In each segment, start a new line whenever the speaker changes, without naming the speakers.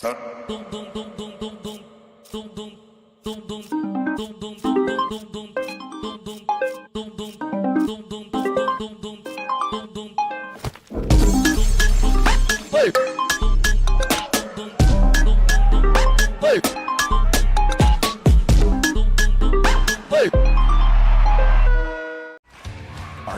Are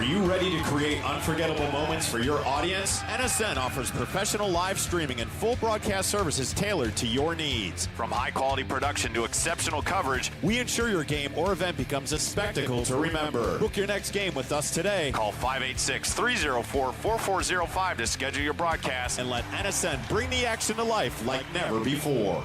you ready to create unforgettable moments for your audience? NSN offers professional live streaming and full broadcast services tailored to your needs. From high-quality production to exceptional coverage, we ensure your game or event becomes a spectacle to remember. Book your next game with us today. Call 586-304-4405 to schedule your broadcast and let NSN bring the action to life like never before.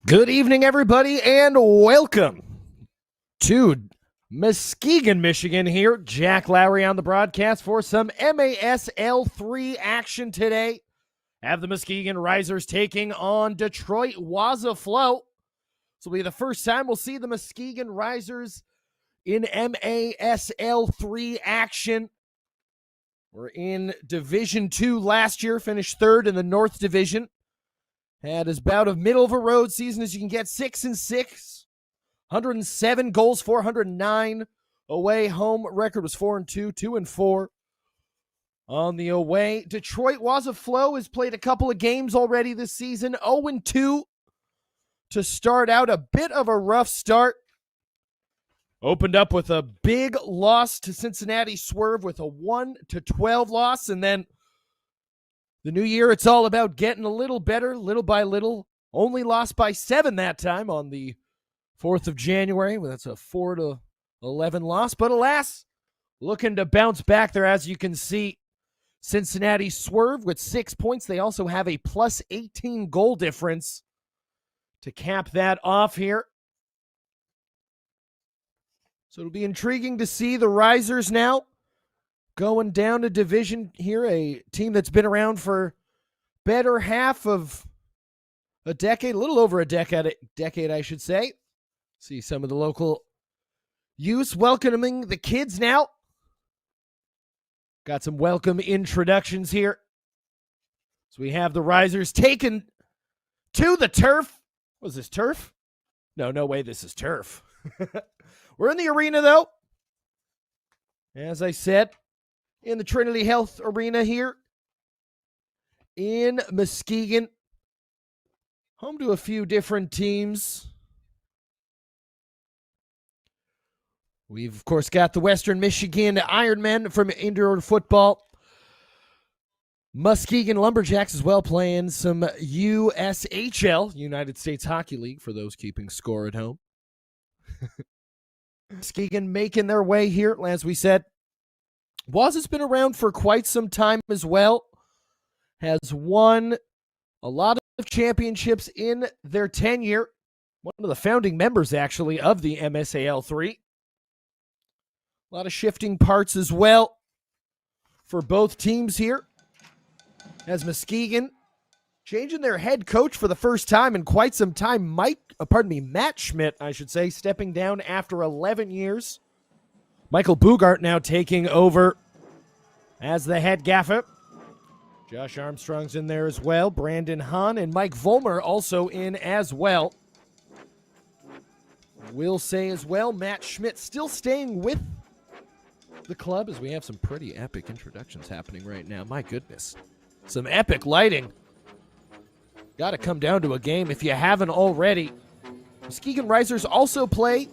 Good evening, everybody, and welcome to Muskegon, Michigan here. Jack Lowry on the broadcast for some MASL3 action today. Have the Muskegon RISERS taking on Detroit WAZA FLO. This will be the first time we'll see the Muskegon RISERS in MASL3 action. We're in Division 2 last year, finished third in the North Division. Had as about a middle-of-a-road season as you can get, 6-6, 107 goals, 409 away. Home record was 4-2, 2-4 on the away. Detroit WAZA FLO has played a couple of games already this season, 0-2 to start out. A bit of a rough start. Opened up with a big loss to Cincinnati Swerve with a 1-12 loss, and then the new year, it's all about getting a little better, little by little. Only lost by 7 that time on the 4th of January. Well, that's a 4-11 loss. But alas, looking to bounce back there, as you can see. Cincinnati Swerve with 6 points. They also have a plus 18 goal difference to cap that off here. So it'll be intriguing to see the RISERS now going down a division here, a team that's been around for better half of a decade, a little over a decade, I should say. See some of the local youths welcoming the kids now. Got some welcome introductions here. So we have the RISERS taken to the turf. Was this turf? No way, this is turf. We're in the arena, though. As I said, in the Trinity Health Arena here in Muskegon. Home to a few different teams. We've, of course, got the Western Michigan Ironmen from indoor football. Muskegon Lumberjacks as well, playing some USHL, United States Hockey League, for those keeping score at home. Muskegon making their way here, as we said. WAZA's been around for quite some time as well. Has won a lot of championships in their tenure. One of the founding members, actually, of the MSAL3. A lot of shifting parts as well for both teams here. As Muskegon changing their head coach for the first time in quite some time. Matt Schmidt, I should say, stepping down after 11 years. Michael Bugart now taking over as the head gaffer. Josh Armstrong's in there as well. Brandon Hahn and Mike Vollmer also in as well. We'll say as well, Matt Schmidt still staying with the club, as we have some pretty epic introductions happening right now. My goodness. Some epic lighting. Got to come down to a game if you haven't already. Muskegon RISERS also play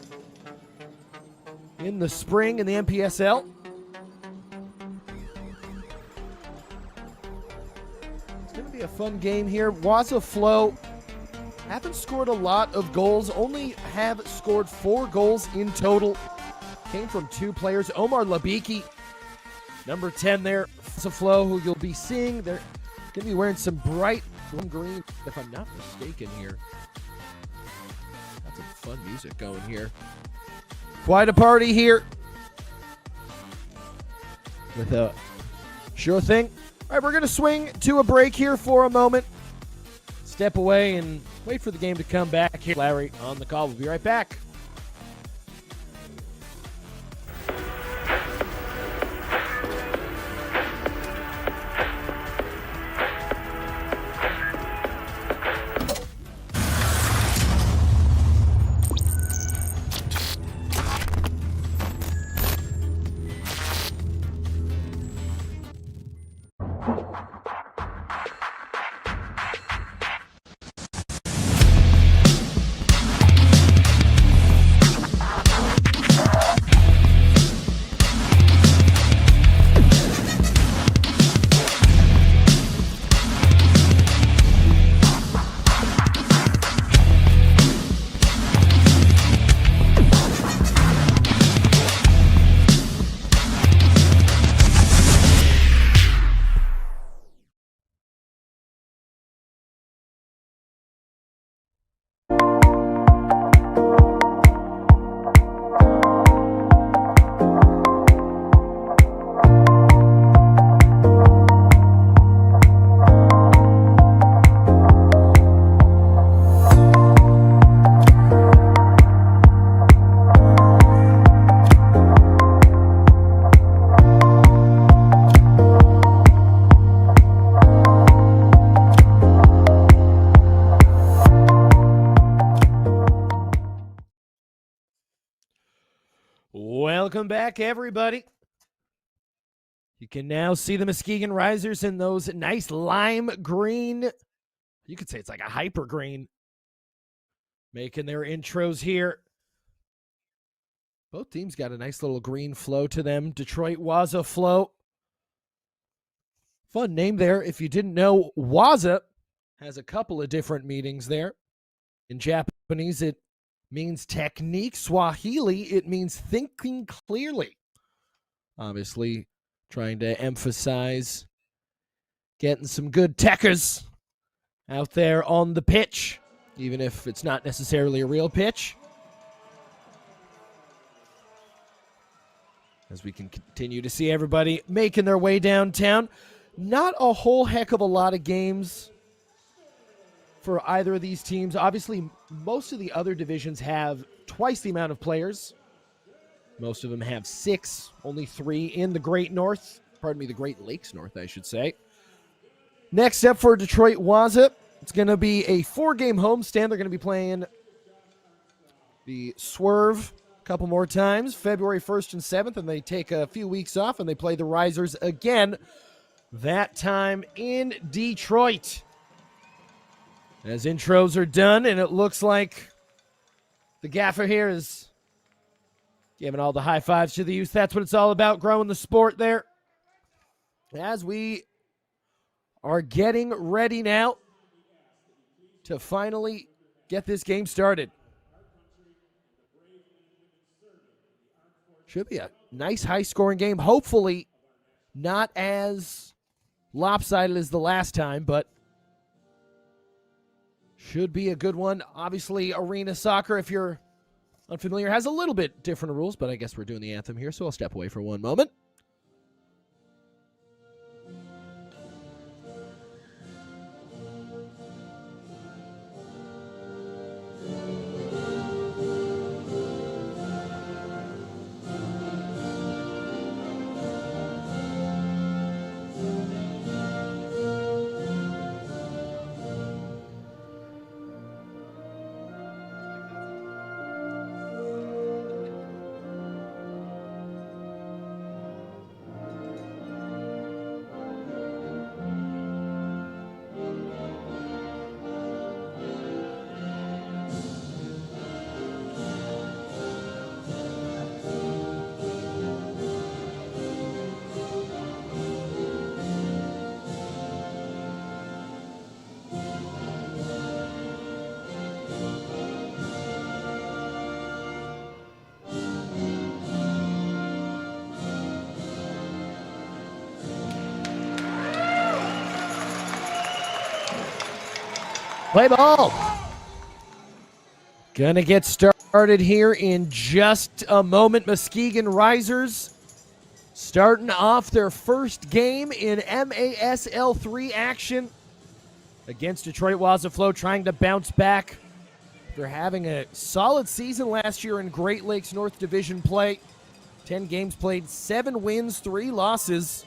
in the spring in the MPSL. It's going to be a fun game here. WAZA FLO haven't scored a lot of goals, only have scored 4 goals in total. Came from 2 players. Omar Labiki, number 10 there. WAZA FLO, who you'll be seeing. They're going to be wearing some bright green, if I'm not mistaken here. Got some fun music going here. Quite a party here with a Sure thing. All right, we're going to swing to a break here for a moment. Step away and wait for the game to come back here. Larry on the call. We'll be right back. Welcome back, everybody. You can now see the Muskegon Risers in those nice lime green. You could say it's like a hyper green. Making their intros here. Both teams got a nice little green flow to them. Detroit WAZA FLO. Fun name there. If you didn't know, WAZA has a couple of different meanings there. In Japanese, it means technique. Swahili, it means thinking clearly. Obviously, trying to emphasize getting some good techers out there on the pitch, even if it's not necessarily a real pitch. As we can continue to see everybody making their way downtown. Not a whole heck of a lot of games for either of these teams. Obviously, most of the other divisions have twice the amount of players. Most of them have 6, only 3 in the Great North. Pardon me, the Great Lakes North, I should say. Next up for Detroit WAZA, it's going to be a 4-game homestand. They're going to be playing the Swerve a couple more times, February 1st and 7th, and they take a few weeks off, and they play the RISERS again, that time in Detroit. As intros are done, and it looks like the gaffer here is giving all the high fives to the youth. That's what it's all about, growing the sport there. As we are getting ready now to finally get this game started. Should be a nice high-scoring game. Hopefully not as lopsided as the last time, but should be a good one. Obviously, arena soccer, if you're unfamiliar, has a little bit different rules, but I guess we're doing the anthem here, so I'll step away for one moment. Play ball. Gonna get started here in just a moment. Muskegon Risers starting off their first game in MASL3 action against Detroit WAZA FLO, trying to bounce back. They're having a solid season last year in Great Lakes North Division play. 10 games played, 7 wins, 3 losses.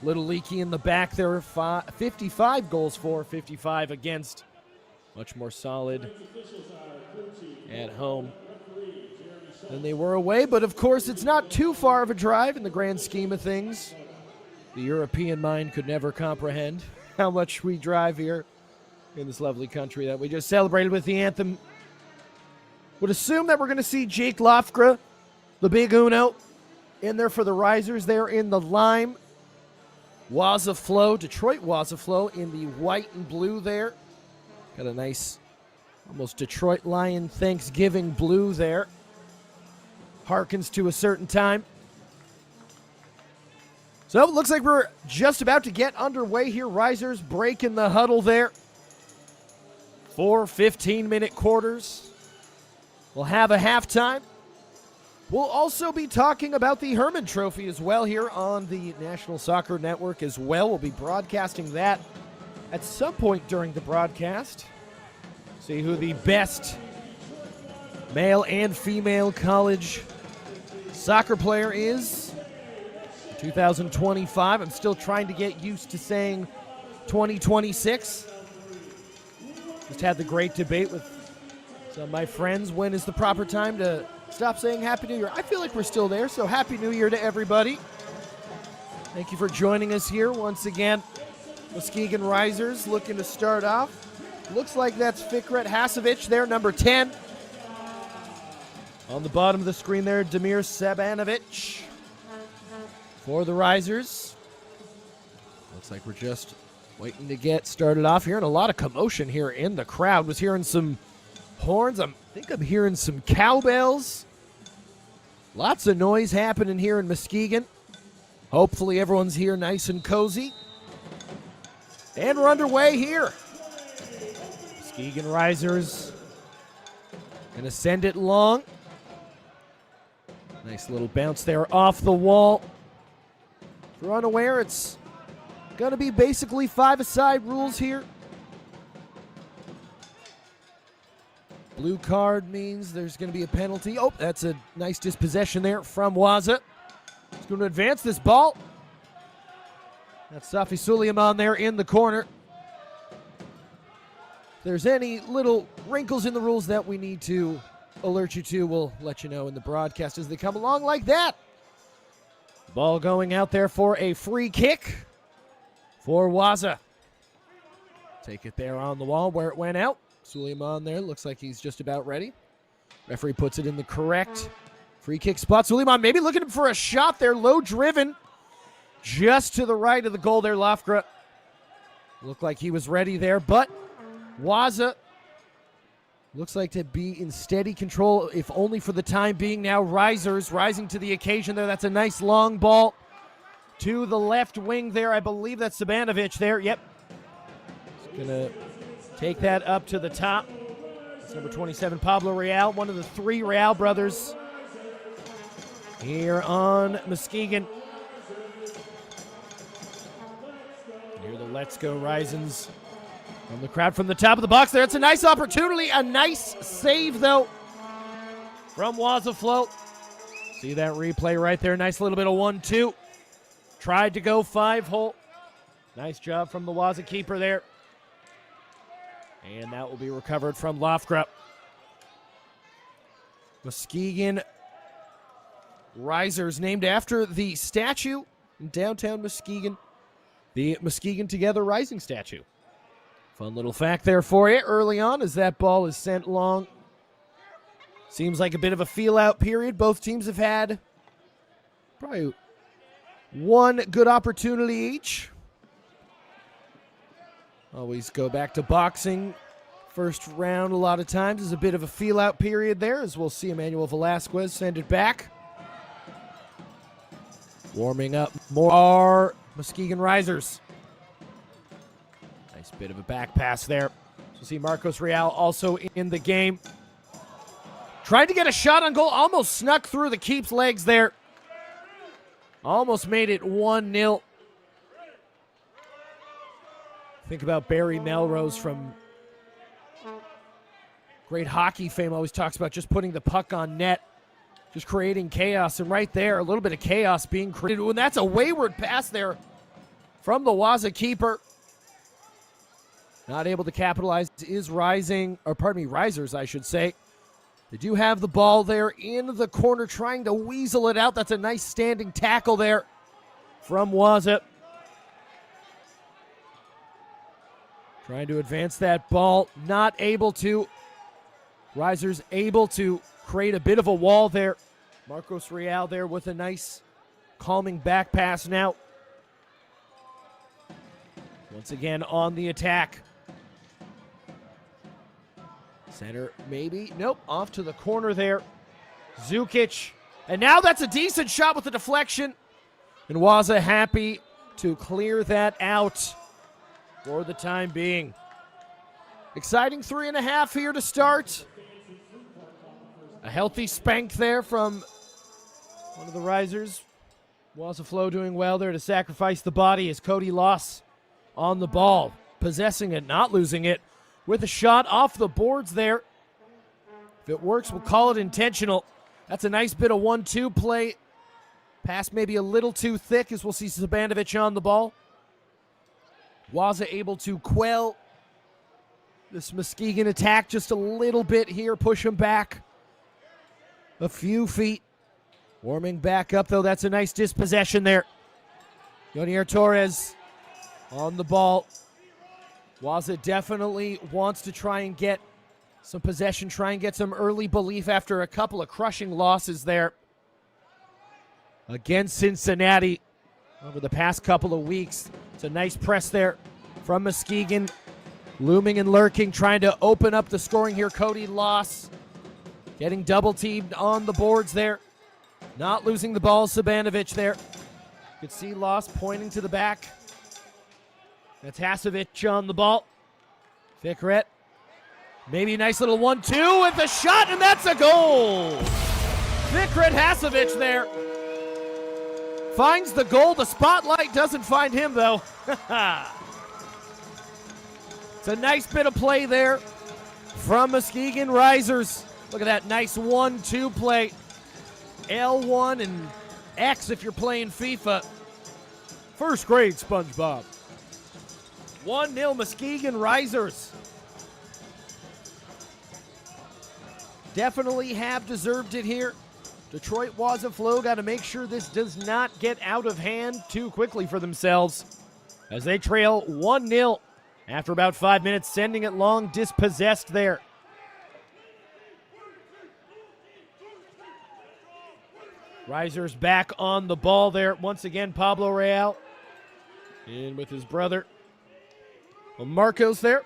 Little leaky in the back there, 55 goals for, 55 against. Much more solid at home than they were away. But of course, it's not too far of a drive in the grand scheme of things. The European mind could never comprehend how much we drive here in this lovely country that we just celebrated with the anthem. Would assume that we're going to see Jake Lofgren, the big Uno, in there for the Risers there in the lime. WAZA FLO, Detroit WAZA FLO in the white and blue there. Got a nice, almost Detroit Lion Thanksgiving blue there. Harkens to a certain time. So it looks like we're just about to get underway here. Risers breaking the huddle there. 4 15-minute quarters. We'll have a halftime. We'll also be talking about the Herman Trophy as well here on the National Soccer Network as well. We'll be broadcasting that at some point during the broadcast. See who the best male and female college soccer player is. 2025. I'm still trying to get used to saying 2026. Just had the great debate with some of my friends. When is the proper time to stop saying Happy New Year? I feel like we're still there, so Happy New Year to everybody. Thank you for joining us here once again. Muskegon Risers looking to start off. Looks like that's Fikret Hasovic there, number 10. On the bottom of the screen there, Damir Sabanovic for the Risers. Looks like we're just waiting to get started off here, and a lot of commotion here in the crowd. Was hearing some horns. I think I'm hearing some cowbells. Lots of noise happening here in Muskegon. Hopefully everyone's here nice and cozy. And we're underway here. Muskegon Risers gonna send it long. Nice little bounce there off the wall. If you're unaware, it's gonna be basically 5-a-side rules here. Blue card means there's going to be a penalty. Oh, that's a nice dispossession there from WAZA. He's going to advance this ball. That's Safi Suleiman there in the corner. If there's any little wrinkles in the rules that we need to alert you to, we'll let you know in the broadcast as they come along like that. Ball going out there for a free kick for WAZA. Take it there on the wall where it went out. Suleiman there, looks like he's just about ready. Referee puts it in the correct free kick spot. Suleiman maybe looking for a shot there, low driven. Just to the right of the goal there, Lofgren. Looked like he was ready there, but WAZA looks like to be in steady control, if only for the time being now. Risers rising to the occasion there. That's a nice long ball to the left wing there. I believe that's Sabanovic there. Yep. He's gonna take that up to the top. It's number 27, Pablo Real, one of the 3 Real brothers here on Muskegon. Here the Let's Go Risens from the crowd from the top of the box there. It's a nice opportunity, a nice save though from WAZA FLO. See that replay right there, nice little bit of 1-2. Tried to go 5-hole. Nice job from the WAZA keeper there. And that will be recovered from Lofgren. Muskegon Risers, named after the statue in downtown Muskegon, the Muskegon Together Rising statue. Fun little fact there for you early on as that ball is sent long. Seems like a bit of a feel-out period. Both teams have had probably one good opportunity each. Always go back to boxing. First round a lot of times is a bit of a feel-out period there, as we'll see Emmanuel Velasquez send it back. Warming up more are Muskegon Risers. Nice bit of a back pass there. So see Marcos Real also in the game. Tried to get a shot on goal, almost snuck through the keep's legs there. Almost made it 1-0. Think about Barry Melrose from great hockey fame. Always talks about just putting the puck on net, just creating chaos. And right there, a little bit of chaos being created. And that's a wayward pass there from the WAZA keeper. Not able to capitalize is RISERS, I should say. They do have the ball there in the corner, trying to weasel it out. That's a nice standing tackle there from WAZA. Trying to advance that ball, not able to. RISERS able to create a bit of a wall there. Marcos Real there with a nice calming back pass now. Once again on the attack. Center, maybe. Nope, off to the corner there. Zukic. And now that's a decent shot with the deflection. And WAZA happy to clear that out for the time being. Exciting 3.5 here to start. A healthy spank there from one of the RISERS. WAZA FLO doing well there to sacrifice the body as Cody Loss on the ball. Possessing it, not losing it. With a shot off the boards there. If it works, we'll call it intentional. That's a nice bit of 1-2 play. Pass maybe a little too thick as we'll see Sabanovic on the ball. WAZA able to quell this Muskegon attack just a little bit here. Push him back a few feet. Warming back up, though. That's a nice dispossession there. Yonier Torres on the ball. WAZA definitely wants to try and get some possession, try and get some early belief after a couple of crushing losses there against Cincinnati over the past couple of weeks. It's a nice press there from Muskegon. Looming and lurking, trying to open up the scoring here. Cody Loss getting double-teamed on the boards there. Not losing the ball, Sabanovic there. You could see Loss pointing to the back. That's Hasovic on the ball. Fikret. Maybe a nice little 1-2 with a shot, and that's a goal. Fikret Hasovic there. Finds the goal. The spotlight doesn't find him, though. It's a nice bit of play there from Muskegon RISERS. Look at that nice 1-2 play. L1 and X if you're playing FIFA. First grade SpongeBob. 1-0 Muskegon RISERS. Definitely have deserved it here. Detroit WAZA FLO got to make sure this does not get out of hand too quickly for themselves as they trail 1-0 after about 5 minutes, sending it long, dispossessed there. RISERS back on the ball there. Once again, Pablo Real in with his brother. Well, Marcos there.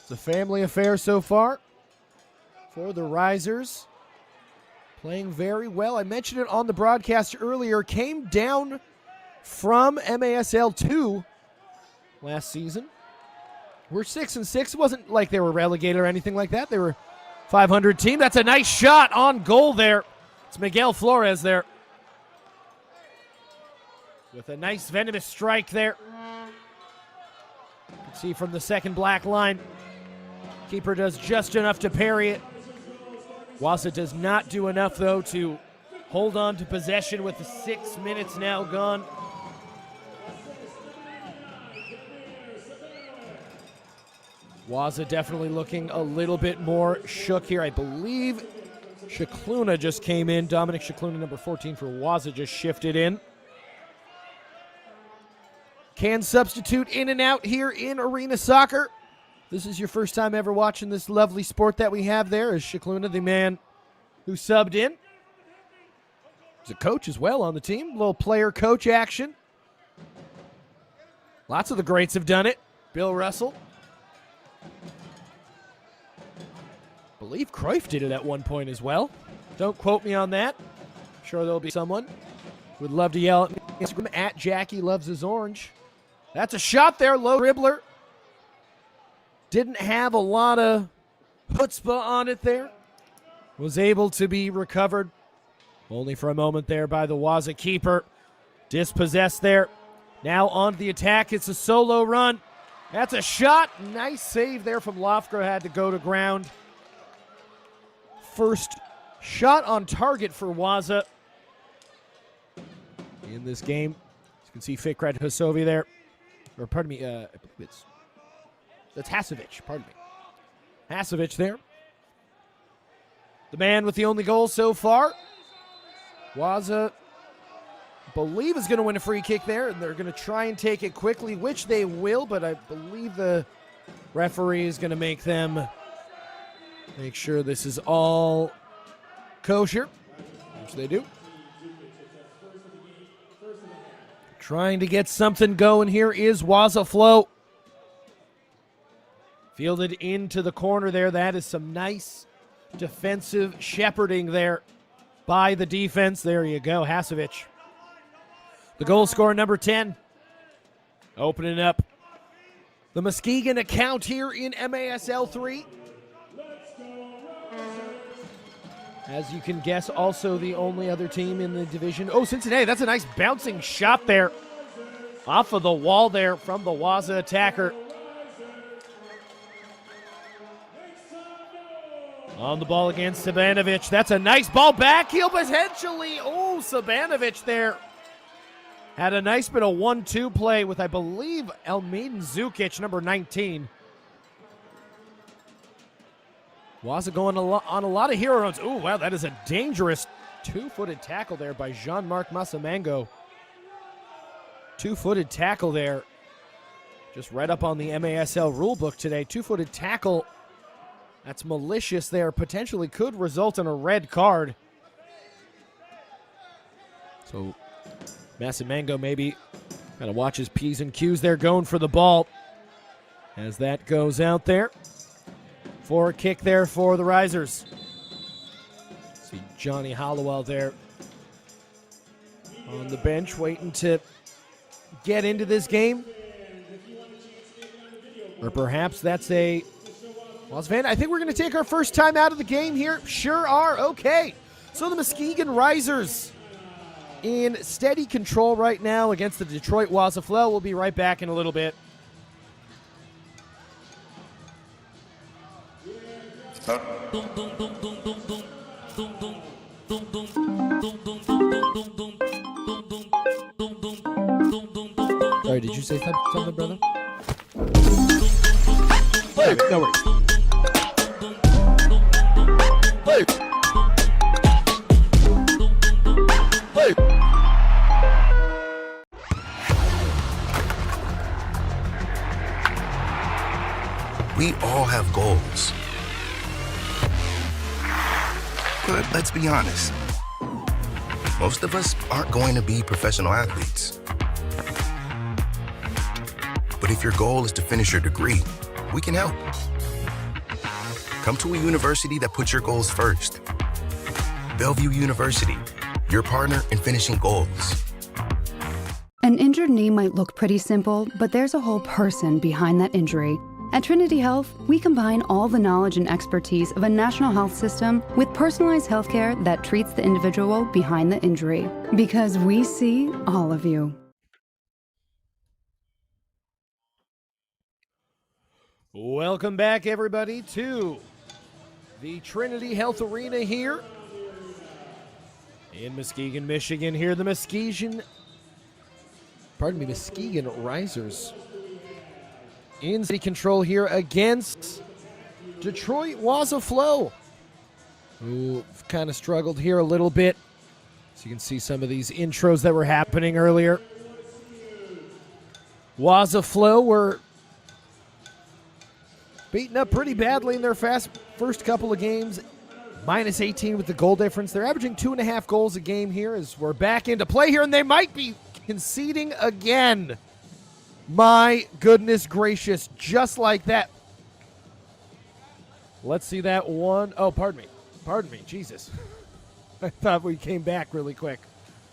It's a family affair so far for the RISERS. Playing very well. I mentioned it on the broadcast earlier. Came down from MASL 2 last season. We're 6-6. It wasn't like they were relegated or anything like that. They were 500 team. That's a nice shot on goal there. It's Miguel Flores there with a nice venomous strike there. You can see from the second black line. Keeper does just enough to parry it. WAZA does not do enough, though, to hold on to possession with the 6 minutes now gone. WAZA definitely looking a little bit more shook here. I believe Shikluna just came in. Dominic Shikluna, number 14 for WAZA, just shifted in. Can substitute in and out here in arena soccer. This is your first time ever watching this lovely sport that we have there. Is Shikluna the man who subbed in? He's a coach as well on the team. A little player-coach action. Lots of the greats have done it. Bill Russell. I believe Cruyff did it at one point as well. Don't quote me on that. I'm sure there'll be someone who would love to yell at me. Instagram at Jackie Loves His Orange. That's a shot there, low dribbler. Didn't have a lot of chutzpah on it there. Was able to be recovered. Only for a moment there by the WAZA keeper. Dispossessed there. Now on the attack. It's a solo run. That's a shot. Nice save there from Lofgren. Had to go to ground. First shot on target for WAZA in this game. As you can see Fikret Husovi there. Or pardon me, I believe that's Hasovic. Pardon me. Hasovic there. The man with the only goal so far. WAZA, believe, is going to win a free kick there, and they're going to try and take it quickly, which they will, but I believe the referee is going to make sure this is all kosher, which they do. Trying to get something going here is WAZA FLO. Fielded into the corner there. That is some nice defensive shepherding there by the defense. There you go, Hasovic. The goal scorer, number 10. Opening up the Muskegon account here in MASL 3. As you can guess, also the only other team in the division. Oh, Cincinnati, that's a nice bouncing shot there. Off of the wall there from the WAZA attacker. On the ball against Sabanovic. That's a nice ball back. Heel potentially. Oh, Sabanovic there. Had a nice bit of 1-2 play with, I believe, Elmaden Zukic, number 19. WAZA going on a lot of hero runs. Oh, wow, that is a dangerous two-footed tackle there by Jean-Marc Massamango. Two-footed tackle there. Just read up on the MASL rulebook today. Two-footed tackle. That's malicious there. Potentially could result in a red card. So Massamango maybe got to watch his P's and Q's there, going for the ball as that goes out there. For a kick there for the RISERS. See Johnny Hollowell there on the bench waiting to get into this game. Or perhaps that's a WAZA fan. I think we're going to take our first time out of the game here. Sure are. Okay. So the Muskegon RISERS in steady control right now against the Detroit WAZA FLO. We'll be right back in a little bit. Sorry, did you say something, brother? Hey, no worries. Hey. Hey.
We all have goals. But let's be honest, most of us aren't going to be professional athletes. But if your goal is to finish your degree, we can help. Come to a university that puts your goals first. Bellevue University, your partner in finishing goals.
An injured knee might look pretty simple, but there's a whole person behind that injury. At Trinity Health, we combine all the knowledge and expertise of a national health system with personalized healthcare that treats the individual behind the injury. Because we see all of you.
Welcome back, everybody, to the Trinity Health Arena here in Muskegon, Michigan. Here, the Muskegon RISERS in city control here against Detroit WAZA FLO, who kind of struggled here a little bit. So you can see some of these intros that were happening earlier. WAZA FLO were beaten up pretty badly in their first couple of games. Minus 18 with the goal difference. They're averaging 2.5 goals a game here as we're back into play here, and they might be conceding again. My goodness gracious, just like that. Let's see that one. Oh, pardon me, Jesus. I thought we came back really quick.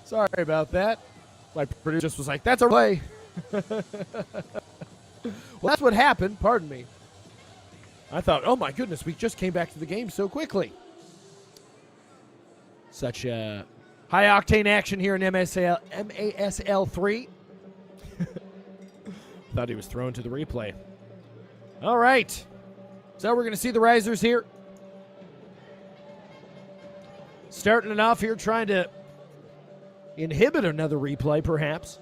Sorry about that. My producer just was like, that's a play. Well, that's what happened, pardon me. I thought, oh my goodness, we just came back to the game so quickly. Such High-octane action here in MASL 3. Thought he was thrown to the replay. All right. So we're going to see the Risers here. Starting it off here, trying to inhibit another replay, perhaps.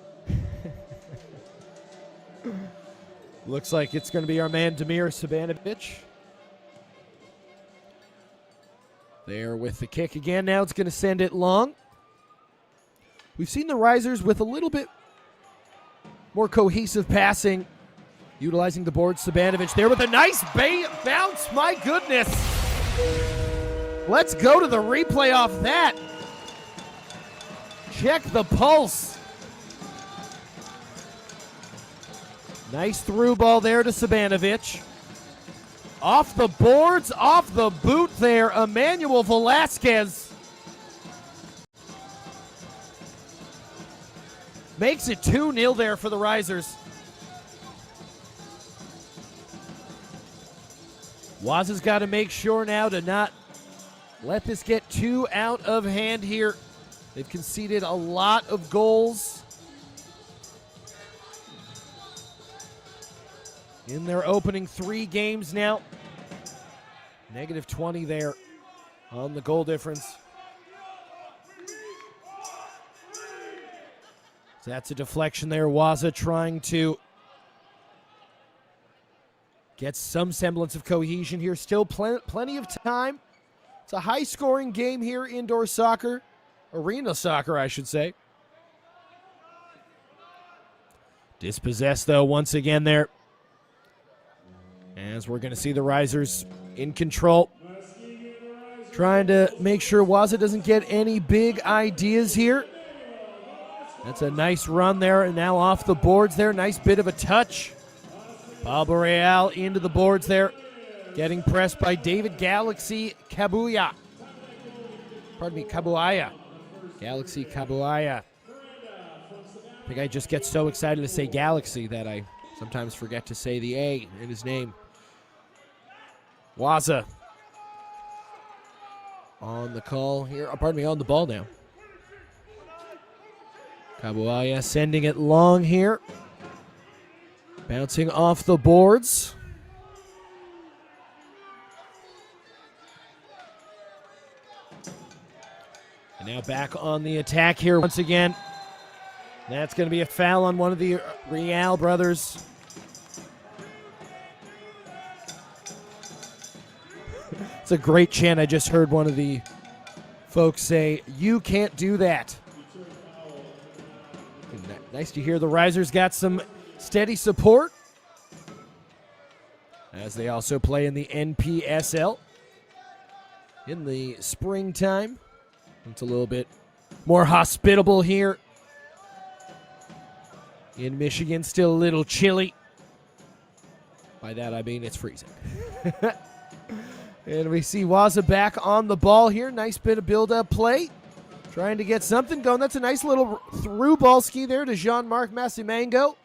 Looks like it's going to be our man, Damir Sabanovic. There with the kick again. Now it's going to send it long. We've seen the Risers with a little bit more cohesive passing, utilizing the board. Sabanovic there with a nice bounce. My goodness. Let's go to the replay off that. Check the pulse. Nice through ball there to Sabanovic. Off the boards, off the boot there, Emmanuel Velasquez. Makes it 2-0 there for the Risers. WAZA's got to make sure now to not let this get too out of hand here. They've conceded a lot of goals in their opening 3 games now. Negative 20 there on the goal difference. So that's a deflection there. WAZA trying to get some semblance of cohesion here. Still plenty of time. It's a high-scoring game here, indoor soccer. Arena soccer, I should say. Dispossessed, though, once again there. As we're going to see the Risers in control. Trying to make sure WAZA doesn't get any big ideas here. That's a nice run there, and now off the boards there. Nice bit of a touch. Pablo Real into the boards there. Getting pressed by David Galaxy Kabuya. Pardon me, Kabuaya. Galaxy Kabuaya. I think I just get so excited to say Galaxy that I sometimes forget to say the A in his name. WAZA on the call here. Oh, pardon me, on the ball now. Kabuaya sending it long here. Bouncing off the boards. And now back on the attack here once again. That's going to be a foul on one of the Real brothers. It's a great chant. I just heard one of the folks say, "You can't do that." Nice to hear the Risers got some steady support as they also play in the NPSL in the springtime. It's a little bit more hospitable here in Michigan. Still a little chilly. By that I mean it's freezing. And we see WAZA back on the ball here. Nice bit of build-up play. Trying to get something going. That's a nice little through ball ski there to Jean-Marc Massimango.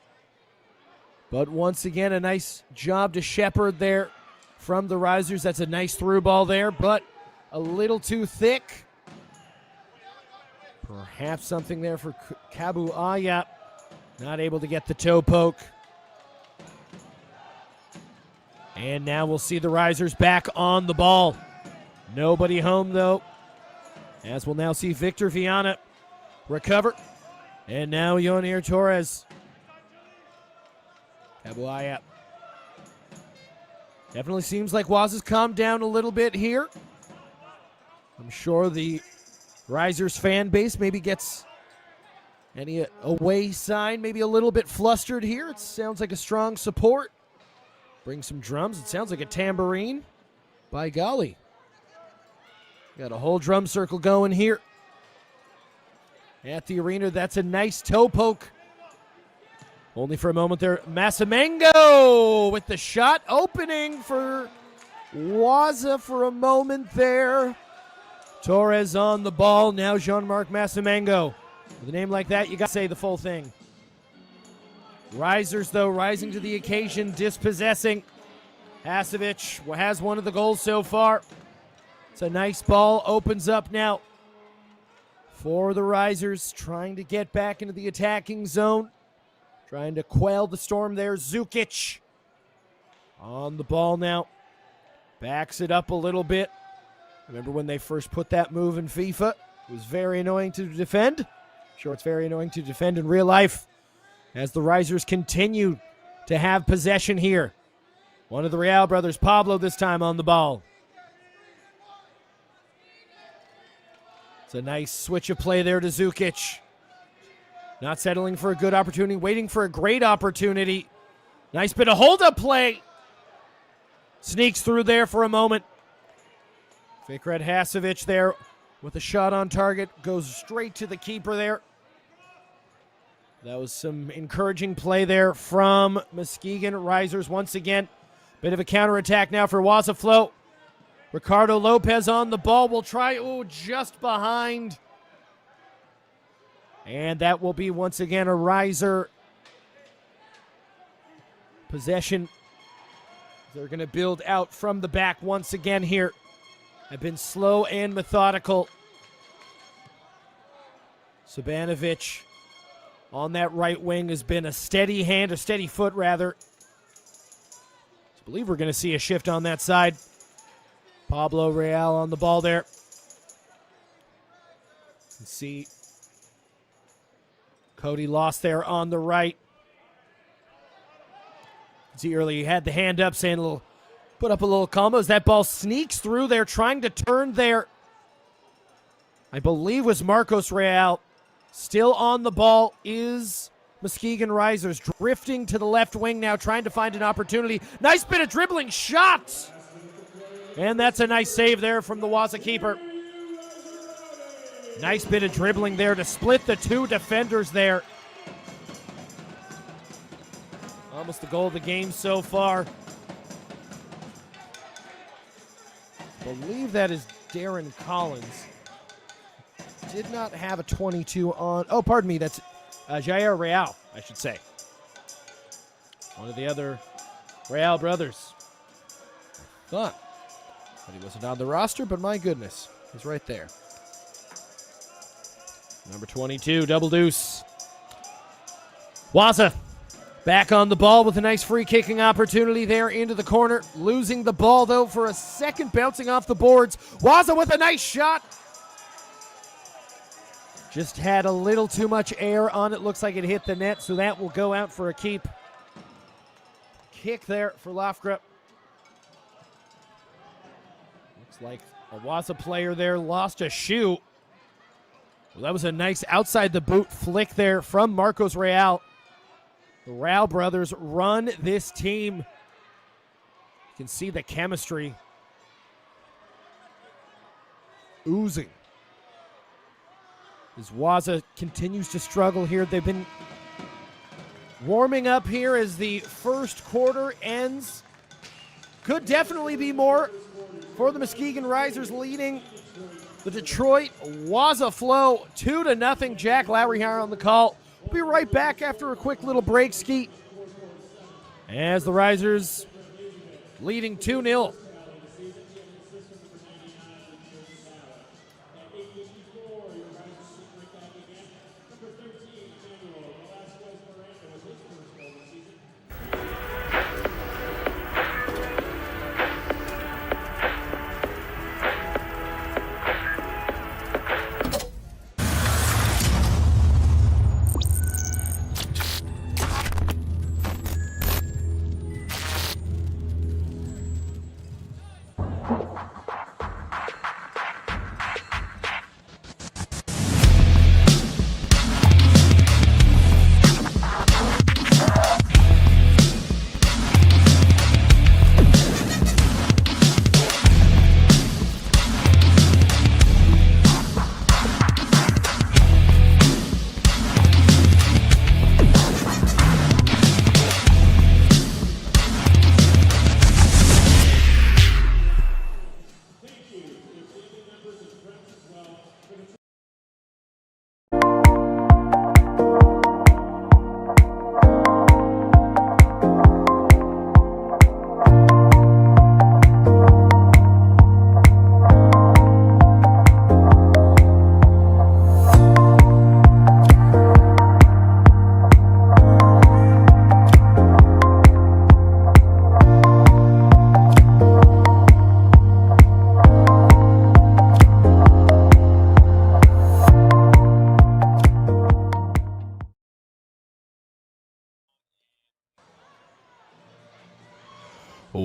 But once again, a nice job to shepherd there from the Risers. That's a nice through ball there, but a little too thick. Perhaps something there for Kabuaya. Not able to get the toe poke. And now we'll see the Risers back on the ball. Nobody home, though. As we'll now see Victor Viana recover. And now Yonir Torres. Kabuaya. Definitely seems like WAZA's calmed down a little bit here. I'm sure the Risers fan base maybe gets any away sign, maybe a little bit flustered here. It sounds like a strong support. Bring some drums. It sounds like a tambourine. By golly. Got a whole drum circle going here at the arena. That's a nice toe poke. Only for a moment there. Massimango with the shot opening for WAZA for a moment there. Torres on the ball. Now Jean-Marc Massimango. With a name like that, you got to say the full thing. Risers, though, rising to the occasion, dispossessing. Hasevic has one of the goals so far. It's a nice ball. Opens up now for the RISERS, trying to get back into the attacking zone. Trying to quell the storm there. Zukic on the ball now. Backs it up a little bit. Remember when they first put that move in FIFA? It was very annoying to defend. Sure, it's very annoying to defend in real life. As the RISERS continue to have possession here. One of the Real brothers, Pablo, this time on the ball. It's a nice switch of play there to Zukic. Not settling for a good opportunity, waiting for a great opportunity. Nice bit of hold-up play. Sneaks through there for a moment. Fikret Hasovic there with a shot on target. Goes straight to the keeper there. That was some encouraging play there from Muskegon. RISERS once again. Bit of a counterattack now for WAZA FLO. Ricardo Lopez on the ball. Will try, just behind. And that will be once again a RISER possession. They're going to build out from the back once again here. Have been slow and methodical. Sabanovic on that right wing has been a steady hand, a steady foot rather. I believe we're going to see a shift on that side. Pablo Real on the ball there. You can see Cody lost there on the right. See earlier he had the hand up saying put up a little combo as that ball sneaks through there trying to turn there. I believe was Marcos Real. Still on the ball is Muskegon RISERS drifting to the left wing now trying to find an opportunity. Nice bit of dribbling shot. And that's a nice save there from the WAZA keeper. Nice bit of dribbling there to split the two defenders there. Almost the goal of the game so far. I believe that is Darren Collins. Did not have a 22 on. Oh, pardon me. That's Jair Real, I should say. One of the other Real brothers. I thought that he wasn't on the roster, but my goodness, he's right there. Number 22, double deuce. WAZA back on the ball with a nice free kicking opportunity there into the corner. Losing the ball, though, for a second, bouncing off the boards. WAZA with a nice shot. Just had a little too much air on it. Looks like it hit the net, so that will go out for a keep. Kick there for Lofgrup. Looks like a WAZA player there lost a shoe. Well, that was a nice outside the boot flick there from Marcos Real. The Real brothers run this team. You can see the chemistry oozing as WAZA continues to struggle here. They've been warming up here as the first quarter ends. Could definitely be more for the Muskegon RISERS leading the Detroit WAZA FLO 2-0. Jack Lowry here on the call. We'll be right back after a quick little break, Skeet, as the RISERS leading 2-0.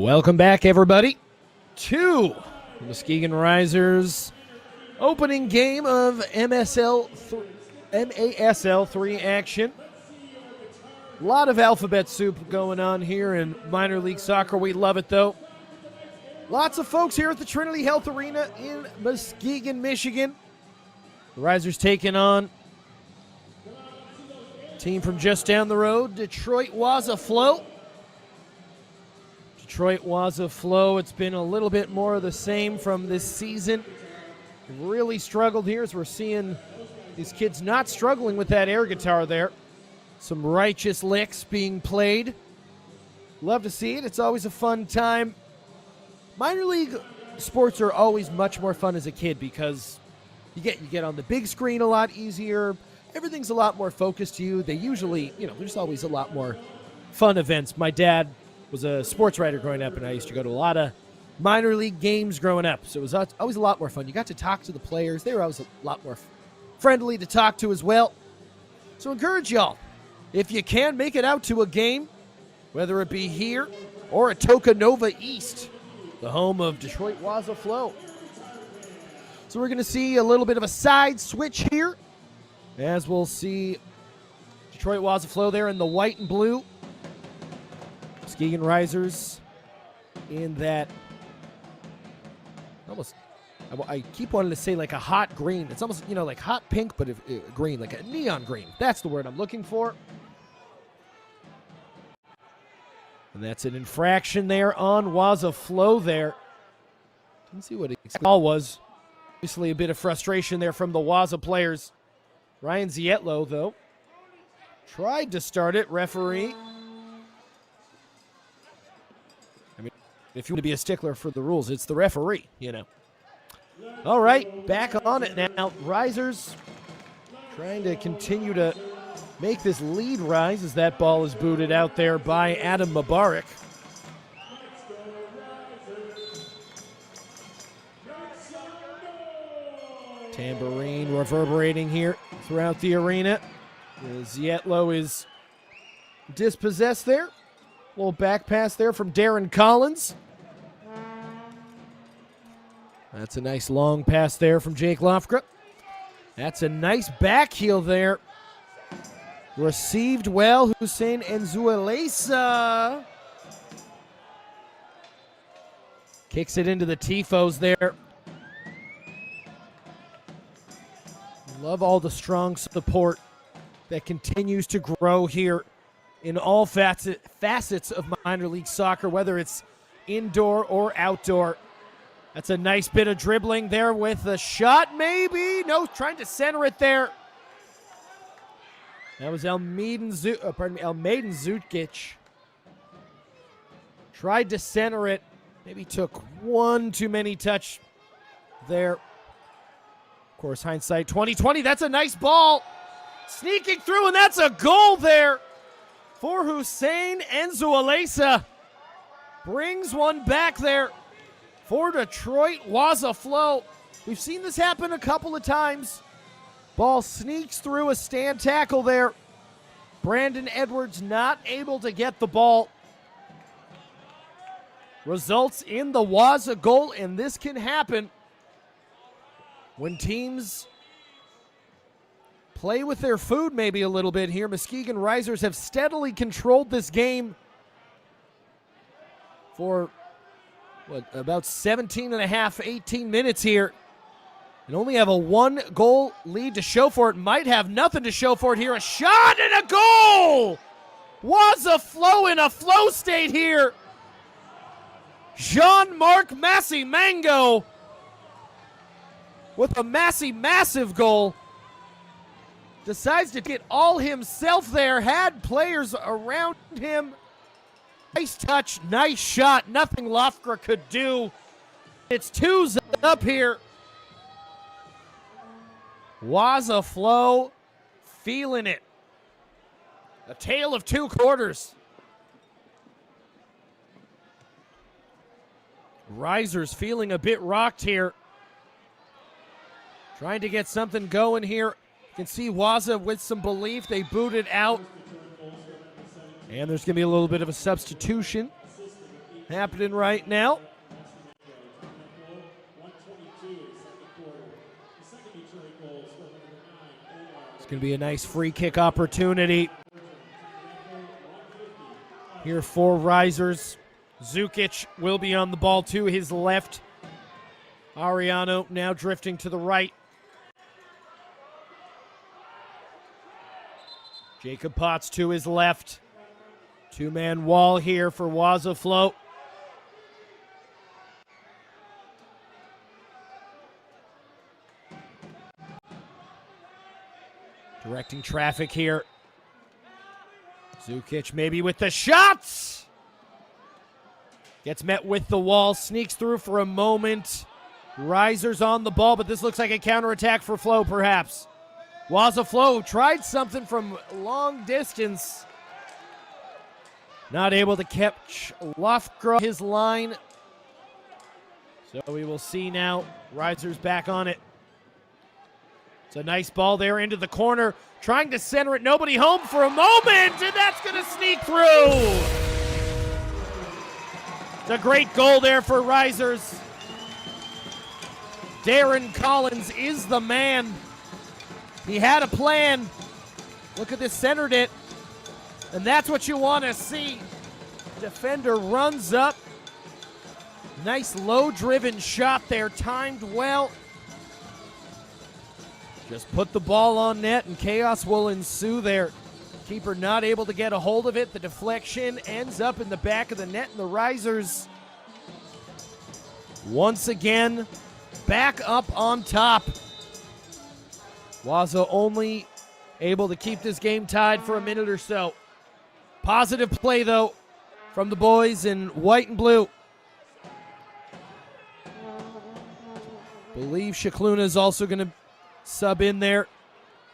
Welcome back, everybody, to Muskegon RISERS opening game of MASL 3 action. A lot of alphabet soup going on here in minor league soccer. We love it, though. Lots of folks here at the Trinity Health Arena in Muskegon, Michigan. The RISERS taking on a team from just down the road, Detroit WAZA FLO. Detroit WAZA FLO, it's been a little bit more of the same from this season. Really struggled here as we're seeing these kids not struggling with that air guitar there. Some righteous licks being played. Love to see it. It's always a fun time. Minor league sports are always much more fun as a kid because you get on the big screen a lot easier. Everything's a lot more focused to you. They usually, there's always a lot more fun events. My dad was a sports writer growing up, and I used to go to a lot of minor league games growing up, so it was always a lot more fun. You got to talk to the players. They were always a lot more friendly to talk to as well. So encourage y'all, if you can, make it out to a game, whether it be here or at Tocanova East, the home of Detroit WAZA FLO. So we're going to see a little bit of a side switch here, as we'll see Detroit WAZA FLO there in the white and blue. Muskegon RISERS in that almost, I keep wanting to say like a hot green. It's almost, like hot pink, but green, like a neon green. That's the word I'm looking for. And that's an infraction there on WAZA FLO there. Didn't see what it all was. Obviously a bit of frustration there from the WAZA players. Ryan Zietlow, though, tried to start it. Referee. If you want to be a stickler for the rules, it's the referee, All right, back on it now. RISERS trying to continue to make this lead rise as that ball is booted out there by Adam Mubarak. Tambourine reverberating here throughout the arena. Zietlow is dispossessed there. Little back pass there from Darren Collins. That's a nice long pass there from Jake Lofgren. That's a nice back heel there. Received well, Hussein Enzuelesa. Kicks it into the Tifos there. Love all the strong support that continues to grow here in all facets of minor league soccer, whether it's indoor or outdoor. That's a nice bit of dribbling there with a shot, maybe. No, trying to center it there. That was Elmaden Zutkic. Tried to center it. Maybe took one too many touch there. Of course, hindsight 2020. That's a nice ball. Sneaking through, and that's a goal there for Hussein Enzuelesa. Brings one back there for Detroit WAZA FLO. We've seen this happen a couple of times. Ball sneaks through a stand tackle there. Brandon Edwards not able to get the ball. Results in the WAZA goal, and this can happen when teams play with their food maybe a little bit here. Muskegon RISERS have steadily controlled this game for about 17 and a half, 18 minutes here, and only have a 1-goal lead to show for it. Might have nothing to show for it here. A shot and a goal! WAZA FLO in a flow state here. Jean-Marc Massey-Mango with a massive goal. Decides to get all himself there. Had players around him. Nice touch, nice shot. Nothing Lofgren could do. It's 2 up here. WAZA FLO feeling it. A tale of 2 quarters. RISERS feeling a bit rocked here. Trying to get something going here. You can see WAZA with some belief. They booted out. And there's going to be a little bit of a substitution. happening right now. It's going to be a nice free kick opportunity here for RISERS. Zukic will be on the ball to his left. Ariano now drifting to the right. Jacob Potts to his left. Two-man wall here for WAZA FLO. Directing traffic here. Zukic maybe with the shots. Gets met with the wall, sneaks through for a moment. RISERS on the ball, but this looks like a counterattack for FLO perhaps. WAZA FLO tried something from long distance. Not able to catch Lofgren his line. So we will see now. RISERS back on it. It's a nice ball there into the corner. Trying to center it. Nobody home for a moment. And that's going to sneak through. It's a great goal there for RISERS. Darren Collins is the man. He had a plan. Look at this, centered it. And that's what you want to see. Defender runs up. Nice low-driven shot there, timed well. Just put the ball on net and chaos will ensue there. Keeper not able to get a hold of it. The deflection ends up in the back of the net, and the RISERS once again back up on top. WAZA only able to keep this game tied for a minute or so. Positive play, though, from the boys in white and blue. Believe Shikluna is also going to sub in there.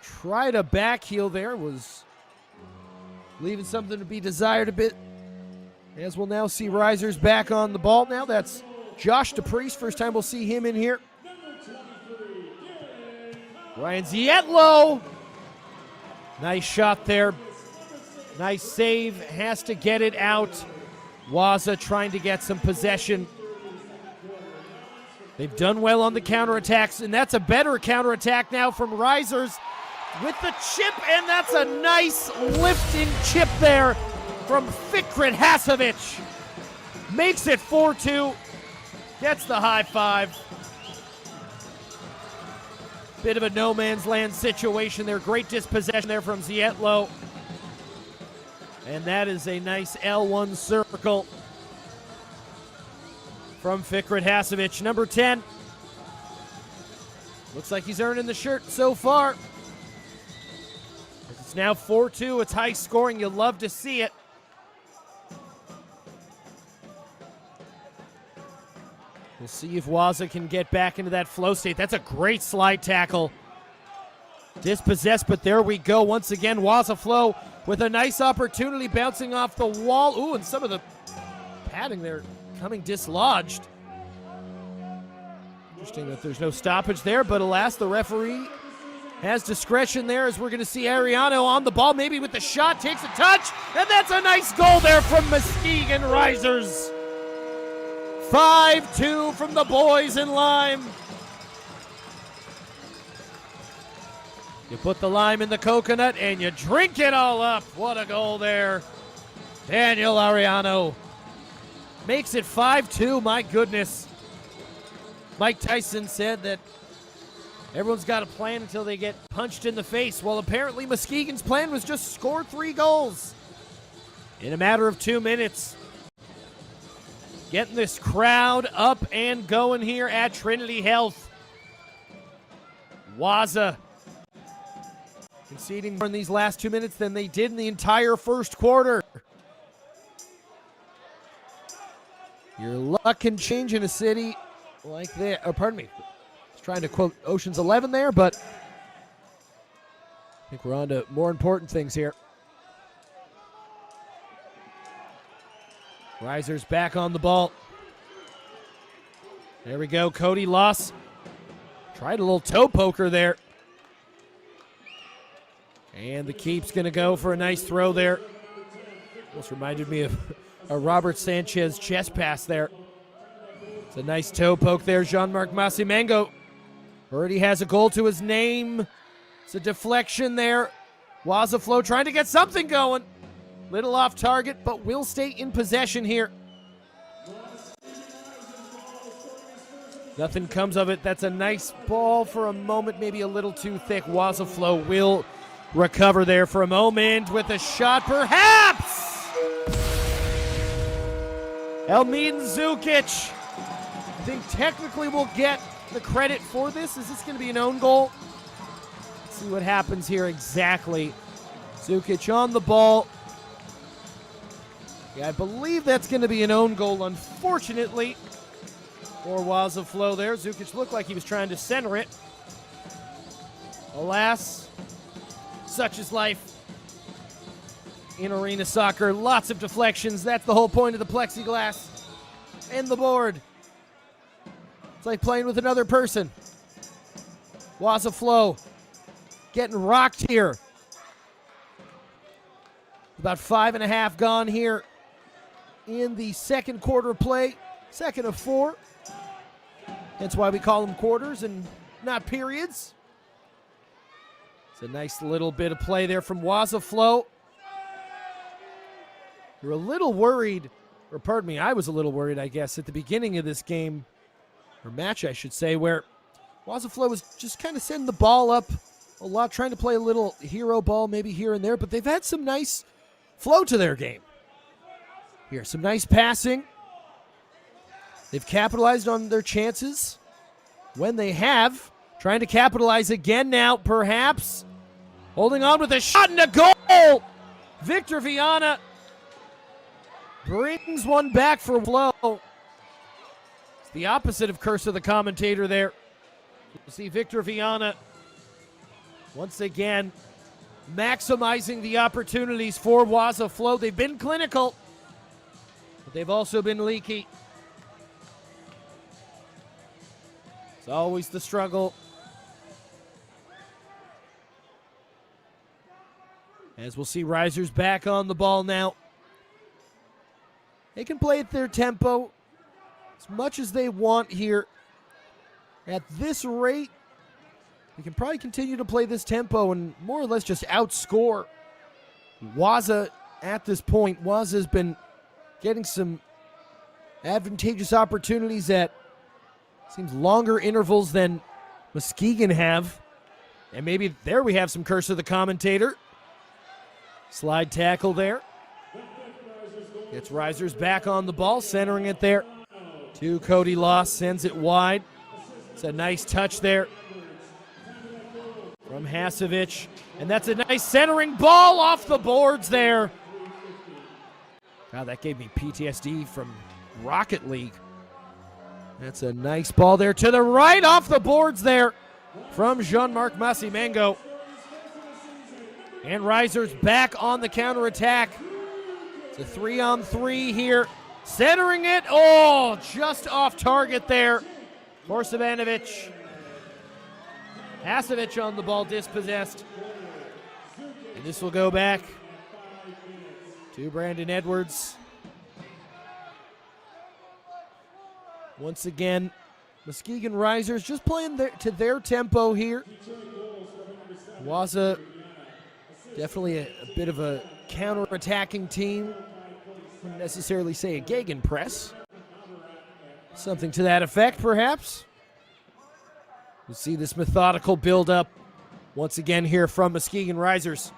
Tried a back heel there. Was leaving something to be desired a bit. As we'll now see RISERS back on the ball. Now that's Josh DePriest. First time we'll see him in here. Ryan Zietlow. Nice shot there. Nice save. Has to get it out. WAZA trying to get some possession. They've done well on the counterattacks, and that's a better counterattack now from RISERS with the chip, and that's a nice lifting chip there from Fikret Hasovic. Makes it 4-2. Gets the high five. Bit of a no man's land situation there. Great dispossession there from Zietlow. And that is a nice L1 circle from Fikret Hasovic, number 10. Looks like he's earning the shirt so far. It's now 4-2. It's high scoring. You'll love to see it. We'll see if WAZA can get back into that flow state. That's a great slide tackle. Dispossessed, but there we go. Once again, WAZA FLO with a nice opportunity bouncing off the wall. Ooh, and some of the padding there coming dislodged. Interesting that there's no stoppage there, but alas, the referee has discretion there as we're going to see Ariano on the ball, maybe with the shot, takes a touch, and that's a nice goal there from Muskegon RISERS. 5-2 from the boys in lime. You put the lime in the coconut and you drink it all up. What a goal there. Daniel Ariano makes it 5-2. My goodness. Mike Tyson said that everyone's got a plan until they get punched in the face. Well, apparently Muskegon's plan was just score 3 goals in a matter of 2 minutes. Getting this crowd up and going here at Trinity Health. WAZA conceding more in these last 2 minutes than they did in the entire first quarter. Your luck can change in a city like that. Oh, pardon me. I was trying to quote Ocean's 11 there, but I think we're on to more important things here. RISERS back on the ball. There we go. Cody Loss tried a little toe poker there. And the keep's going to go for a nice throw there. Almost reminded me of a Robert Sanchez chest pass there. It's a nice toe poke there. Jean-Marc Massimango already has a goal to his name. It's a deflection there. WAZA FLO trying to get something going. Little off target, but will stay in possession here. Nothing comes of it. That's a nice ball for a moment, maybe a little too thick. WAZA FLO will recover there for a moment with a shot, perhaps! Elmine Zukic, I think technically will get the credit for this. Is this going to be an own goal? Let's see what happens here exactly. Zukic on the ball. Yeah, I believe that's going to be an own goal, unfortunately, for WAZA FLO there. Zukic looked like he was trying to center it. Alas, such is life in arena soccer. Lots of deflections. That's the whole point of the plexiglass and the board. It's like playing with another person. WAZA FLO getting rocked here. About 5.5 gone here in the second quarter of play. Second of 4. That's why we call them quarters and not periods. It's a nice little bit of play there from WAZA FLO. You're a little worried, or pardon me, I was a little worried, I guess, at the beginning of this game, or match, I should say, where WAZA FLO was just kind of sending the ball up a lot, trying to play a little hero ball maybe here and there, but they've had some nice flow to their game. Here, some nice passing. They've capitalized on their chances when they have. Trying to capitalize again now, perhaps. Holding on with a shot and a goal! Victor Viana brings one back for FLO. It's the opposite of curse of the commentator there. You see Victor Viana once again maximizing the opportunities for WAZA FLO. They've been clinical, but they've also been leaky. It's always the struggle. As we'll see, RISERS back on the ball now. They can play at their tempo as much as they want here. At this rate, they can probably continue to play this tempo and more or less just outscore WAZA at this point. WAZA has been getting some advantageous opportunities at seems longer intervals than Muskegon have. And maybe there we have some curse of the commentator. Slide tackle there. Gets RISERS back on the ball, centering it there. To Cody Loss, sends it wide. It's a nice touch there from Hasovic. And that's a nice centering ball off the boards there. God, that gave me PTSD from Rocket League. That's a nice ball there to the right off the boards there from Jean-Marc Massimango. And RISERS back on the counterattack. It's a 3-on-3 here. Centering it. Oh, just off target there for Savanovic. Hasovic on the ball, dispossessed. And this will go back to Brandon Edwards. Once again, Muskegon RISERS just playing to their tempo here. WAZA definitely a bit of a counter-attacking team. Wouldn't necessarily say a gegenpress. Something to that effect, perhaps. We'll see this methodical build-up once again here from Muskegon RISERS.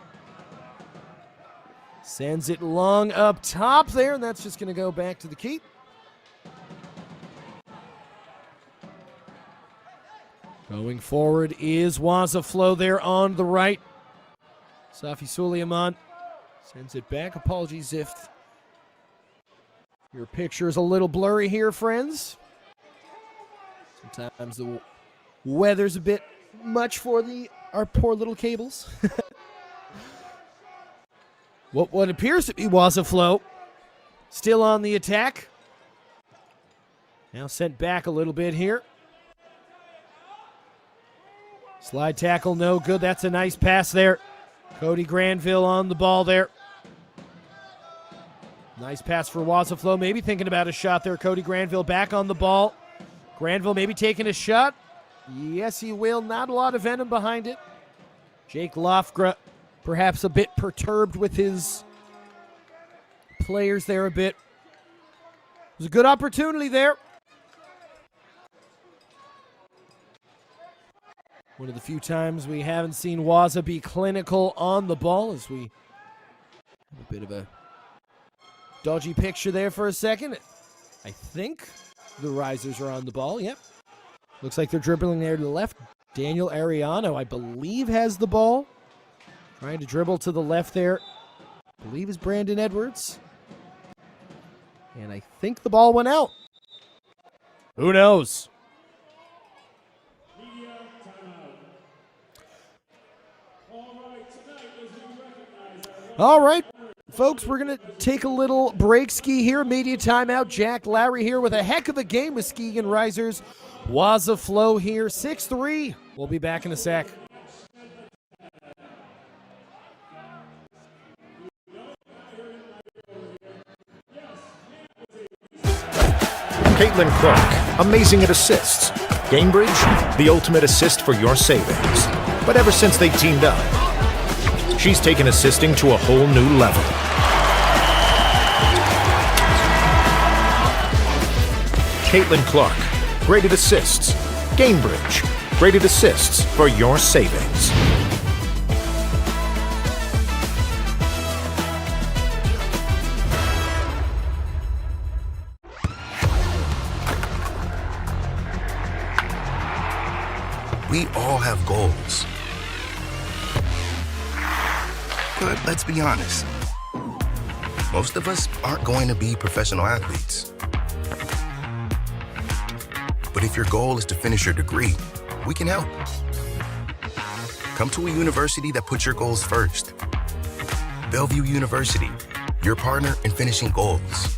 Sends it long up top there, and that's just going to go back to the keep. Going forward is WAZA FLO there on the right. Safi Suleiman sends it back. Apologies if your picture is a little blurry here, friends. Sometimes the weather's a bit much for our poor little cables. What appears to be WAZA FLO still on the attack. Now sent back a little bit here. Slide tackle, no good. That's a nice pass there. Cody Granville on the ball there. Nice pass for WAZA FLO. Maybe thinking about a shot there. Cody Granville back on the ball. Granville maybe taking a shot. Yes, he will. Not a lot of venom behind it. Jake Lofgren perhaps a bit perturbed with his players there a bit. It was a good opportunity there. One of the few times we haven't seen WAZA be clinical on the ball, as we have a bit of a dodgy picture there for a second. I think the Risers are on the ball. Yep. Looks like they're dribbling there to the left. Daniel Ariano, I believe, has the ball. Trying to dribble to the left there. I believe is Brandon Edwards. And I think the ball went out. Who knows? All right, folks, we're going to take a little break ski here. Media timeout. Jack Lowry here with a heck of a game with Muskegon Risers. WAZA FLO here, 6-3. We'll be back in a sec.
Caitlin Clark, amazing at assists. Gamebridge, the ultimate assist for your savings. But ever since they teamed up, she's taken assisting to a whole new level. Caitlin Clark, great at assists. Gamebridge, great at assists for your savings.
We all have goals. But let's be honest, most of us aren't going to be professional athletes. But if your goal is to finish your degree, we can help. Come to a university that puts your goals first. Bellevue University, your partner in finishing goals.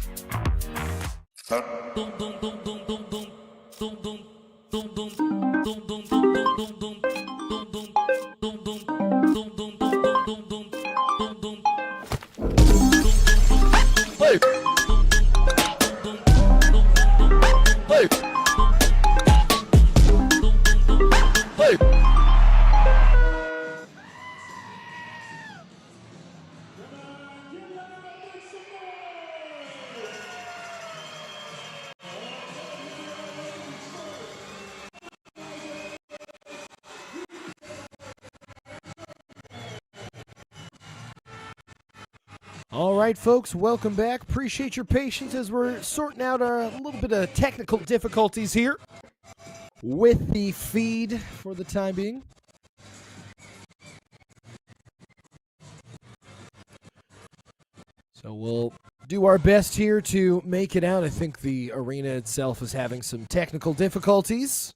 All right, folks, welcome back. Appreciate your patience as we're sorting out a little bit of technical difficulties here with the feed for the time being. So we'll do our best here to make it out. I think the arena itself is having some technical difficulties.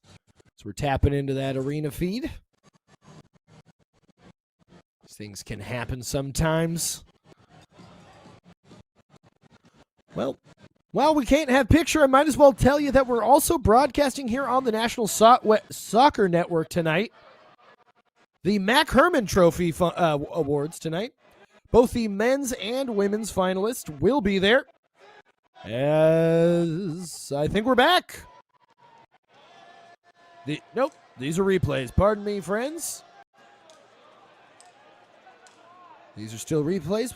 So we're tapping into that arena feed. These things can happen sometimes. Well, while we can't have picture, I might as well tell you that we're also broadcasting here on the National Soccer Network tonight. The Mac Herman Trophy Awards tonight. Both the men's and women's finalists will be there. As I think we're back. Nope, these are replays. Pardon me, friends. These are still replays.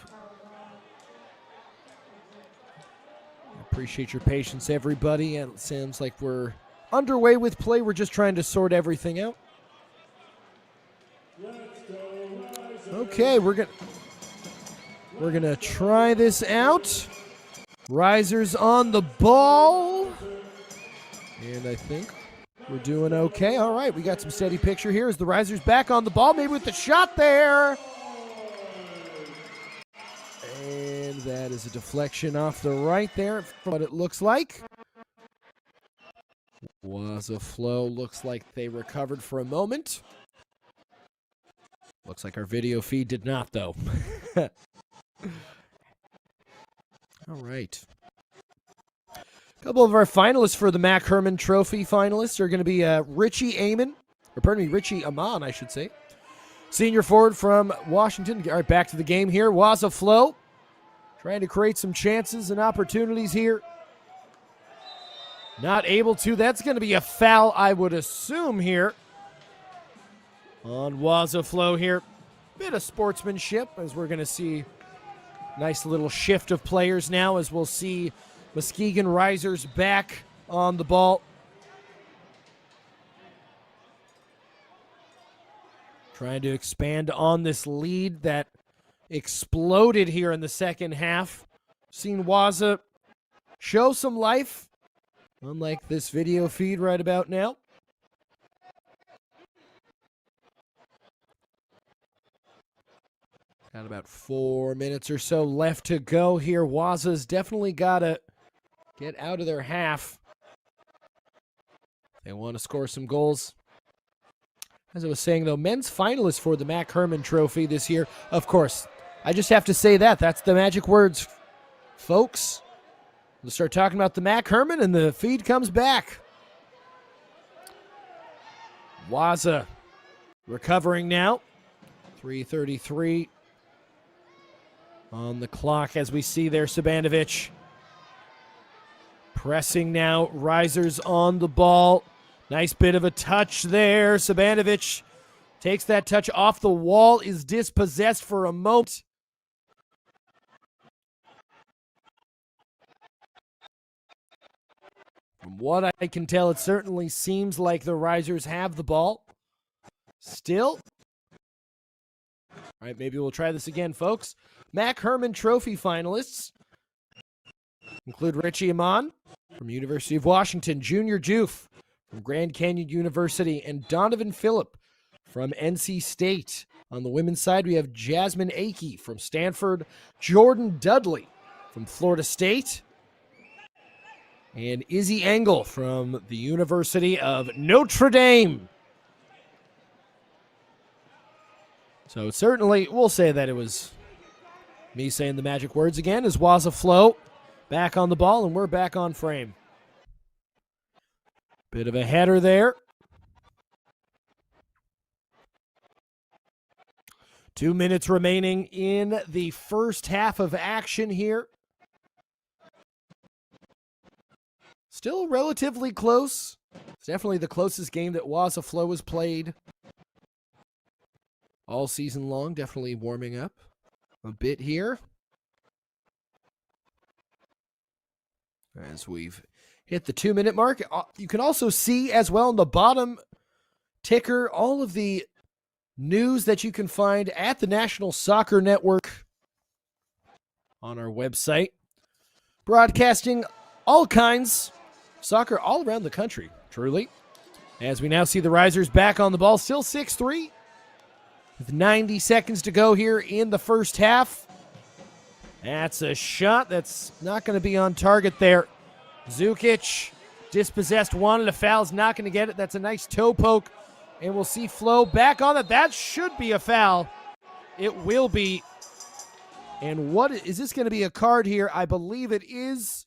Appreciate your patience, everybody. And it seems like we're underway with play. We're just trying to sort everything out. Okay, we're gonna try this out. Risers on the ball. And I think we're doing okay. All right, we got some steady picture here as the Risers back on the ball, maybe with the shot there. And that is a deflection off the right there from what it looks like. WAZA FLO looks like they recovered for a moment. Looks like our video feed did not, though. All right. A couple of our finalists for the Mac Herman Trophy finalists are going to be Richie Amon, I should say. Senior forward from Washington. All right, back to the game here. WAZA FLO. Trying to create some chances and opportunities here. Not able to. That's going to be a foul, I would assume, here on WAZA FLO here. Bit of sportsmanship as we're going to see nice little shift of players now as we'll see Muskegon Risers back on the ball. Trying to expand on this lead that exploded here in the second half. Seen WAZA show some life, unlike this video feed right about now. Got about 4 minutes or so left to go here. WAZA's definitely got to get out of their half. They want to score some goals. As I was saying, though, men's finalists for the Mac Herman Trophy this year. Of course, I just have to say that. That's the magic words, folks. We'll start talking about the Mac Herman, and the feed comes back. WAZA recovering now. 3:33 on the clock as we see there. Sabanovic pressing now. Risers on the ball. Nice bit of a touch there. Sabanovic takes that touch off the wall, is dispossessed for a moment. From what I can tell, it certainly seems like the Risers have the ball. Still. All right, maybe we'll try this again, folks. Mac Herman Trophy finalists include Richie Amon from University of Washington, Junior Joof from Grand Canyon University, and Donovan Phillip from NC State. On the women's side, we have Jasmine Akey from Stanford, Jordan Dudley from Florida State, and Izzy Engel from the University of Notre Dame. So certainly, we'll say that it was me saying the magic words again as WAZA FLO back on the ball, and we're back on frame. Bit of a header there. 2 minutes remaining in the first half of action here. Still relatively close. It's definitely the closest game that WAZA FLO has played all season long. Definitely warming up a bit here as we've hit the 2 minute mark. You can also see as well in the bottom ticker all of the news that you can find at the National Soccer Network on our website. Broadcasting all kinds of soccer all around the country, truly. As we now see the Risers back on the ball, still 6-3 with 90 seconds to go here in the first half. That's a shot that's not going to be on target there. Zukic dispossessed, wanted a foul, is not going to get it. That's a nice toe poke, and we'll see FLO back on it. That should be a foul. It will be. And what is this going to be, a card here? I believe it is.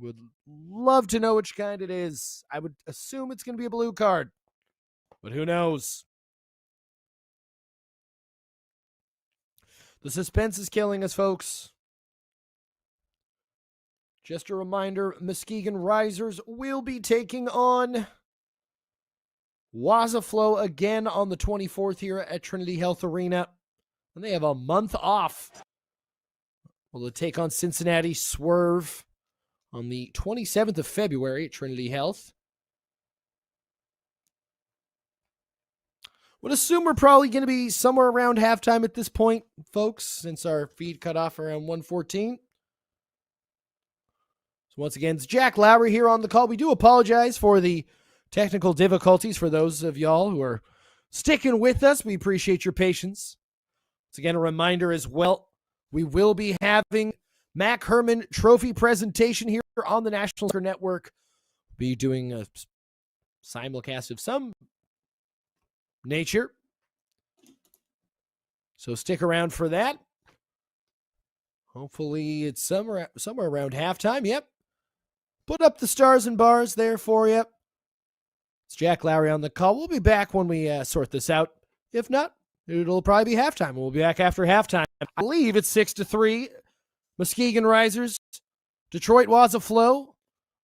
Would love to know which kind it is. I would assume it's going to be a blue card, but who knows? The suspense is killing us, folks. Just a reminder, Muskegon Risers will be taking on WAZA FLO again on the 24th here at Trinity Health Arena. And they have a month off. Well, they'll take on Cincinnati Swerve on the 27th of February at Trinity Health. Would assume we're probably going to be somewhere around halftime at this point, folks, since our feed cut off around 1:14. So once again, it's Jack Lowry here on the call. We do apologize for the technical difficulties for those of y'all who are sticking with us. We appreciate your patience. Once again, a reminder as well, we will be having Mac Herman Trophy presentation here on the National Soccer Network. We'll be doing a simulcast of some nature. So stick around for that. Hopefully it's somewhere around halftime. Yep. Put up the stars and bars there for you. It's Jack Lowry on the call. We'll be back when we sort this out. If not, it'll probably be halftime. We'll be back after halftime. I believe it's 6-3. Muskegon Risers, Detroit WAZA FLO,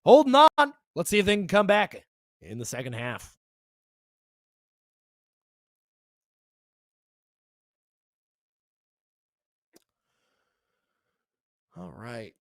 holding on. Let's see if they can come back in the second half. All right.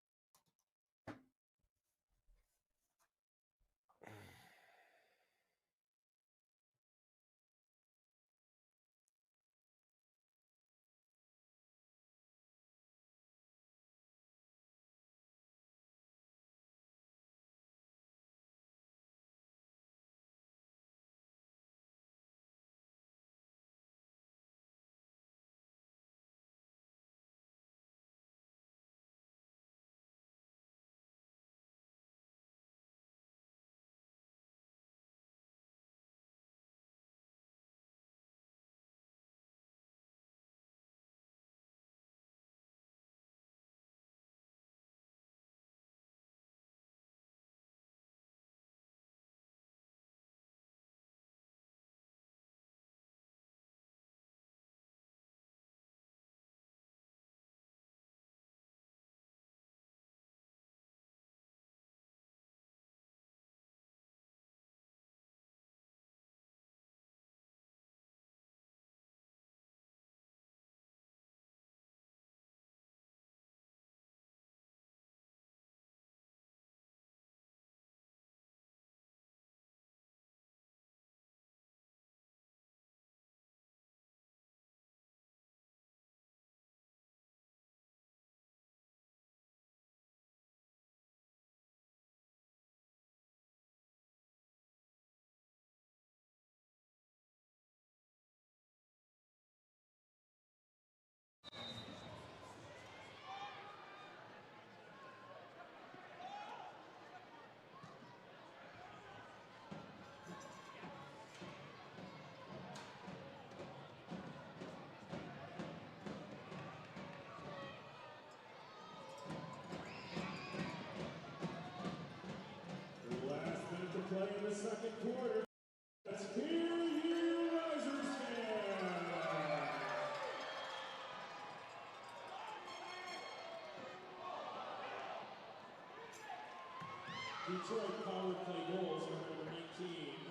Detroit power play goals are number 19,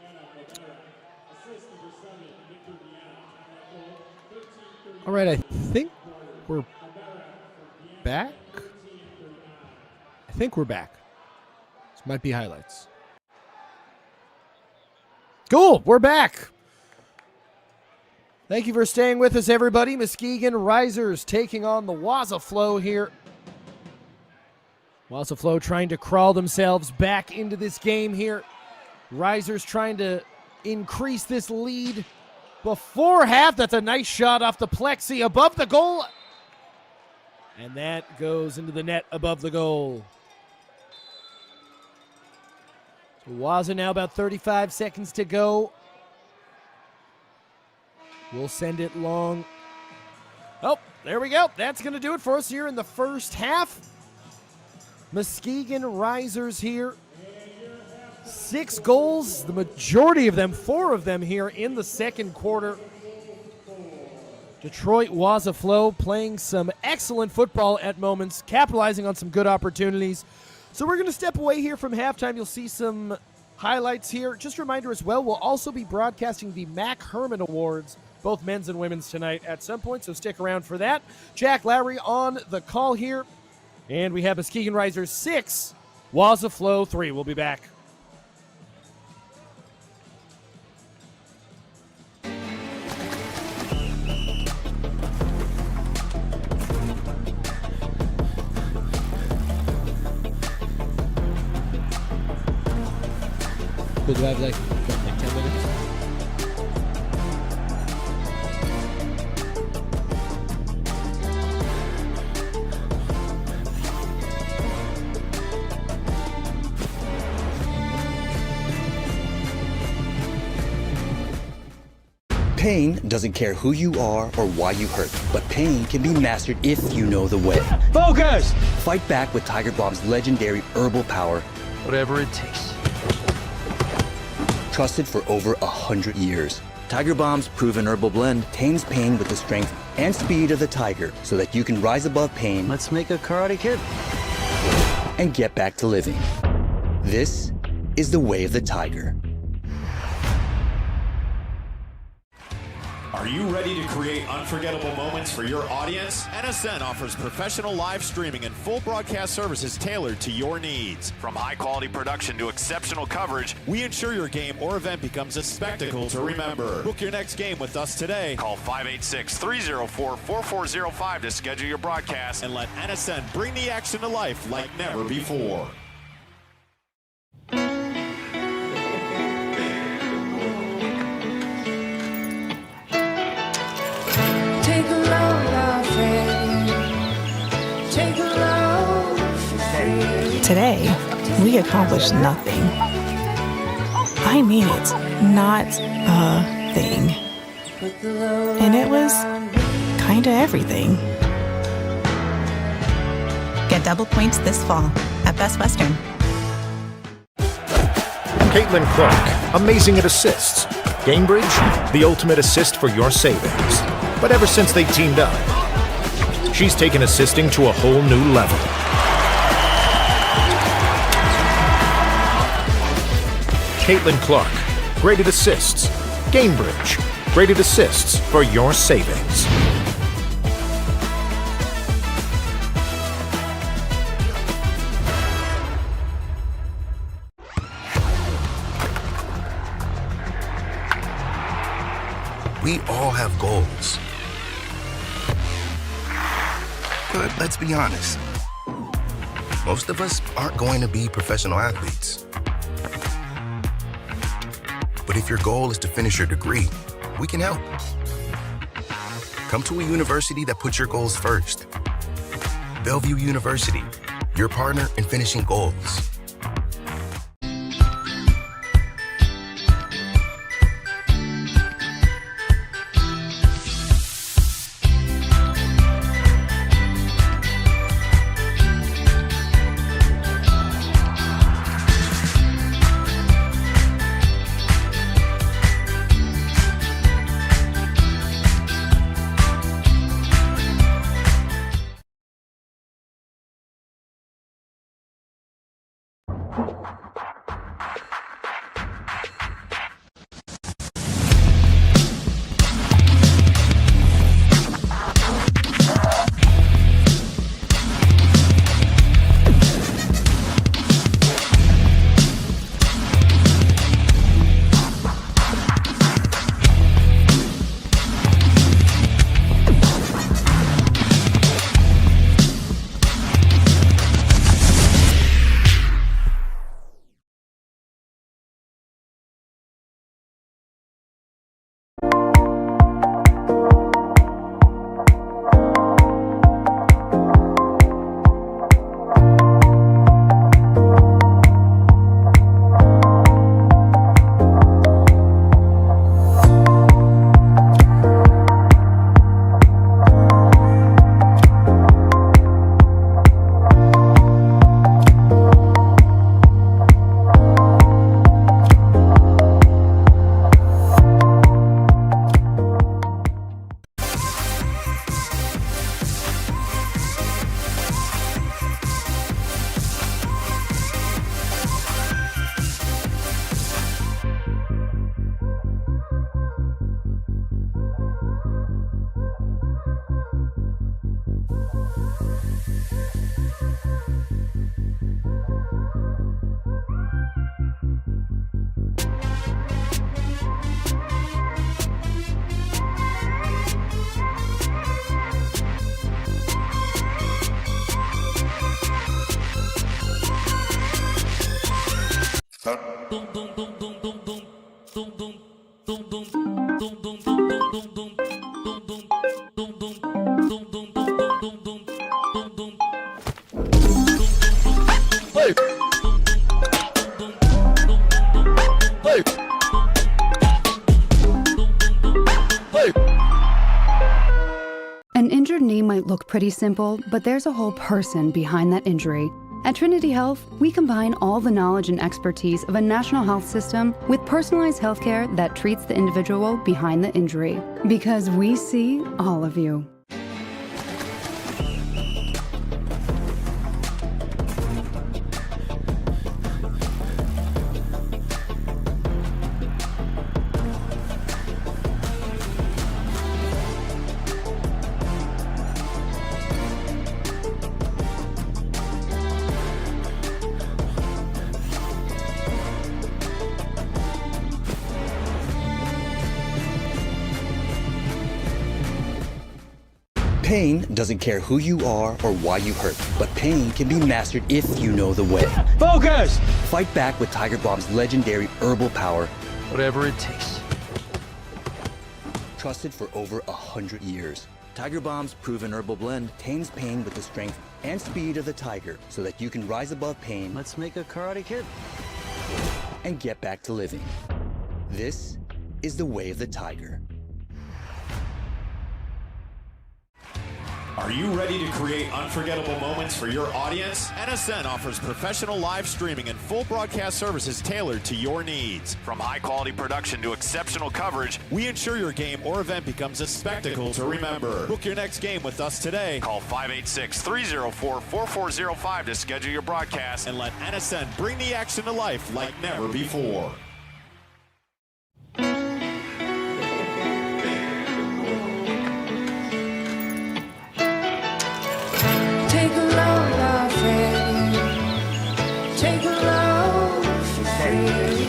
Anna Bavera. Assist number 7, Victor Dion.
All right, I think we're back. I think we're back. This might be highlights. Cool, we're back. Thank you for staying with us, everybody. Muskegon Risers taking on the WAZA FLO here. WAZA FLO trying to crawl themselves back into this game here. Risers trying to increase this lead before half. That's a nice shot off the plexi above the goal. And that goes into the net above the goal. So WAZA now about 35 seconds to go. We'll send it long. Oh, there we go. That's going to do it for us here in the first half. Muskegon Risers here. 6 goals, the majority of them, 4 of them here in the second quarter. Detroit WAZA FLO playing some excellent football at moments, capitalizing on some good opportunities. So we're going to step away here from halftime. You'll see some highlights here. Just a reminder as well, we'll also be broadcasting the Mac Herman Awards, both men's and women's tonight at some point, so stick around for that. Jack Lowry on the call here. And we have Muskegon Risers 6, WAZA FLO 3. We'll be back. Cool, do I have like 10 minutes?
Pain doesn't care who you are or why you hurt, but pain can be mastered if you know the way.
Focus!
Fight back with Tiger Balm's legendary herbal power.
Whatever it takes.
Trusted for over 100 years. Tiger Bomb's proven herbal blend tames pain with the strength and speed of the tiger so that you can rise above pain. Let's make a Karate Kid. And get back to living. This is the way of the tiger.
Are you ready to create unforgettable moments for your audience? NSN offers professional live streaming and full broadcast services tailored to your needs. From high-quality production to exceptional coverage, we ensure your game or event becomes a spectacle to remember. Book your next game with us today. Call 586-304-4405 to schedule your broadcast and let NSN bring the action to life like never before.
Today, we accomplished nothing. I mean it, not a thing. And it was kinda everything.
Get double points this fall at Best Western.
Caitlin Clark, amazing at assists. Gamebridge, the ultimate assist for your savings. But ever since they teamed up, she's taken assisting to a whole new level. Caitlin Clark, graded assists. Gamebridge, graded assists for your savings.
We all have goals. But let's be honest, most of us aren't going to be professional athletes. But if your goal is to finish your degree, we can help. Come to a university that puts your goals first. Bellevue University, your partner in finishing goals.
An injured knee might look pretty simple, but there's a whole person behind that injury. At Trinity Health, we combine all the knowledge and expertise of a national health system with personalized healthcare that treats the individual behind the injury. Because we see all of you.
Pain doesn't care who you are or why you hurt, but pain can be mastered if you know the way.
Focus!
Fight back with Tiger Balm's legendary herbal power.
Whatever it takes.
Trusted for over 100 years. Tiger Balm's proven herbal blend tames pain with the strength and speed of the tiger so that you can rise above pain.
Let's make a Karate Kid.
And get back to living. This is the way of the tiger.
Are you ready to create unforgettable moments for your audience? NSN offers professional live streaming and full broadcast services tailored to your needs. From high-quality production to exceptional coverage, we ensure your game or event becomes a spectacle to remember. Book your next game with us today. Call 586-304-4405 to schedule your broadcast and let NSN bring the action to life like never before.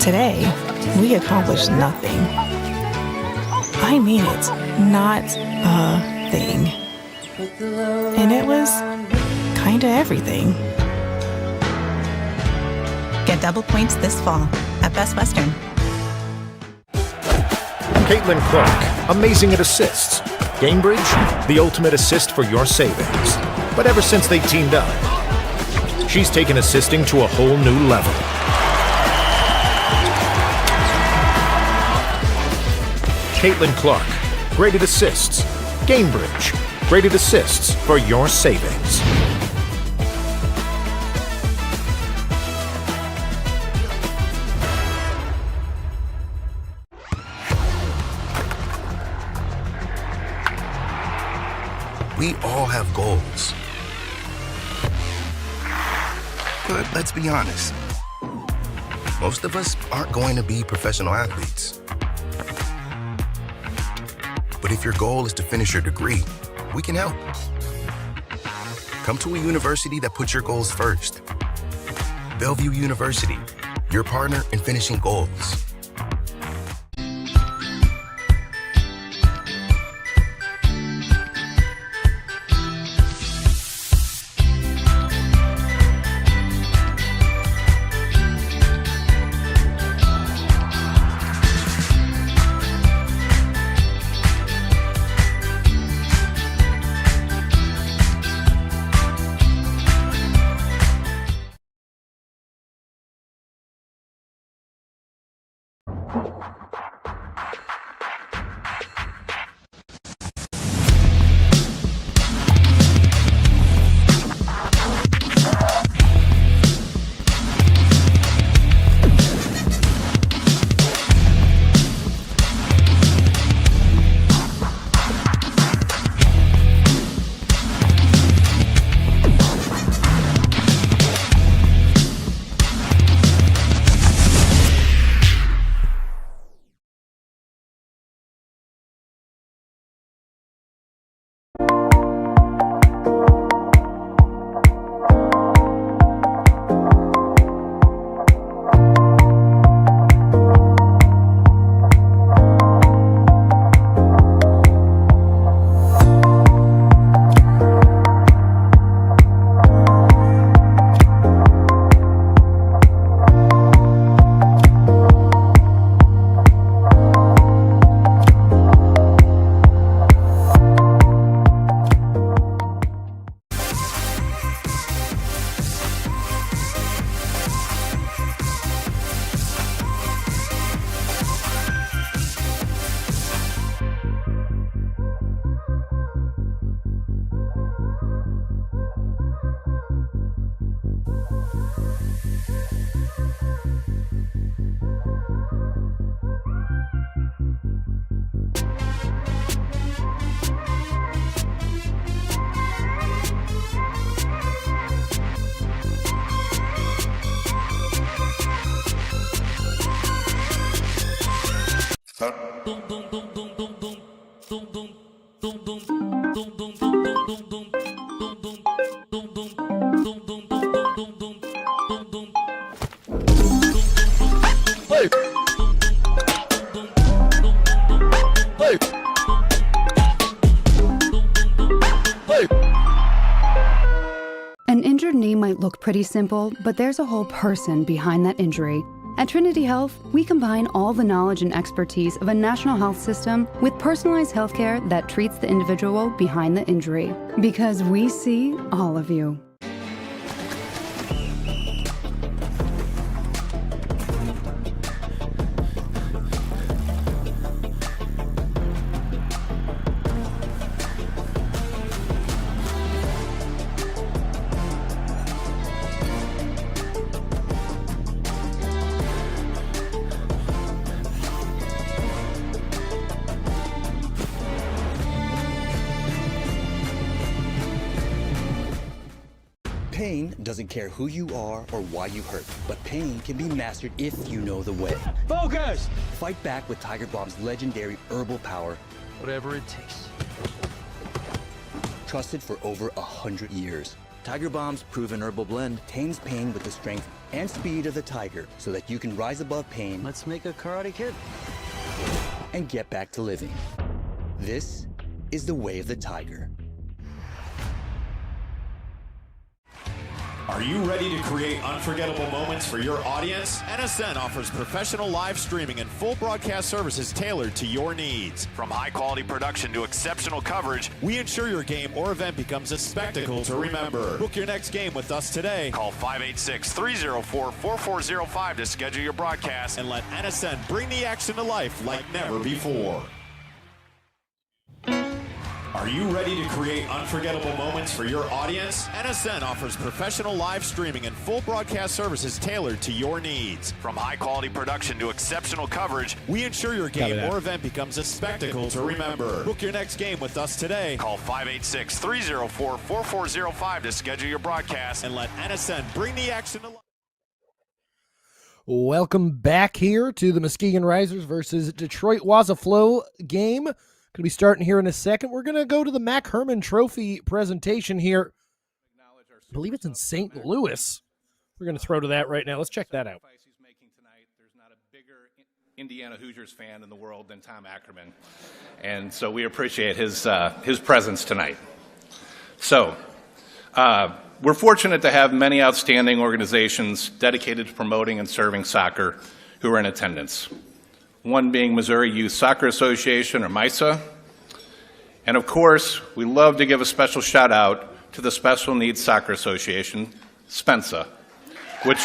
Today, we accomplished nothing. I mean it, not a thing. And it was kinda everything.
Get double points this fall at Best Western.
Caitlin Clark, amazing at assists. Gamebridge, the ultimate assist for your savings. But ever since they teamed up, she's taken assisting to a whole new level. Caitlin Clark, graded assists. Gamebridge, graded assists for your savings.
We all have goals. But let's be honest. Most of us aren't going to be professional athletes. But if your goal is to finish your degree, we can help. Come to a university that puts your goals first. Bellevue University, your partner in finishing goals.
An injured knee might look pretty simple, but there's a whole person behind that injury. At Trinity Health, we combine all the knowledge and expertise of a national health system with personalized healthcare that treats the individual behind the injury. Because we see all of you.
Pain doesn't care who you are or why you hurt, but pain can be mastered if you know the way.
Focus!
Fight back with Tiger Bomb's legendary herbal power,
Whatever it takes.
trusted for over 100 years. Tiger Bomb's proven herbal blend tames pain with the strength and speed of the tiger so that you can rise above pain.
Let's make a Karate Kid.
And get back to living. This is the way of the tiger.
Are you ready to create unforgettable moments for your audience? NSN offers professional live streaming and full broadcast services tailored to your needs. From high-quality production to exceptional coverage, we ensure your game or event becomes a spectacle to remember. Book your next game with us today. Call 586-304-4405 to schedule your broadcast and let NSN bring the action to life like never before. Are you ready to create unforgettable moments for your audience? NSN offers professional live streaming and full broadcast services tailored to your needs. From high-quality production to exceptional coverage, we ensure your game or event becomes a spectacle to remember. Book your next game with us today. Call 586-304-4405 to schedule your broadcast and let NSN bring the action to life.
Welcome back here to the Muskegon RISERS versus Detroit WAZA FLO game. Going to be starting here in a second. We're going to go to the Mac Herman Trophy presentation here. I believe it's in St. Louis. We're going to throw to that right now. Let's check that out.
He's making tonight. There's not a bigger Indiana Hoosiers fan in the world than Tom Ackerman, and so we appreciate his presence tonight. So we're fortunate to have many outstanding organizations dedicated to promoting and serving soccer who are in attendance. One being Missouri Youth Soccer Association, or MISA. And of course, we love to give a special shout out to the Special Needs Soccer Association, SPENSA, which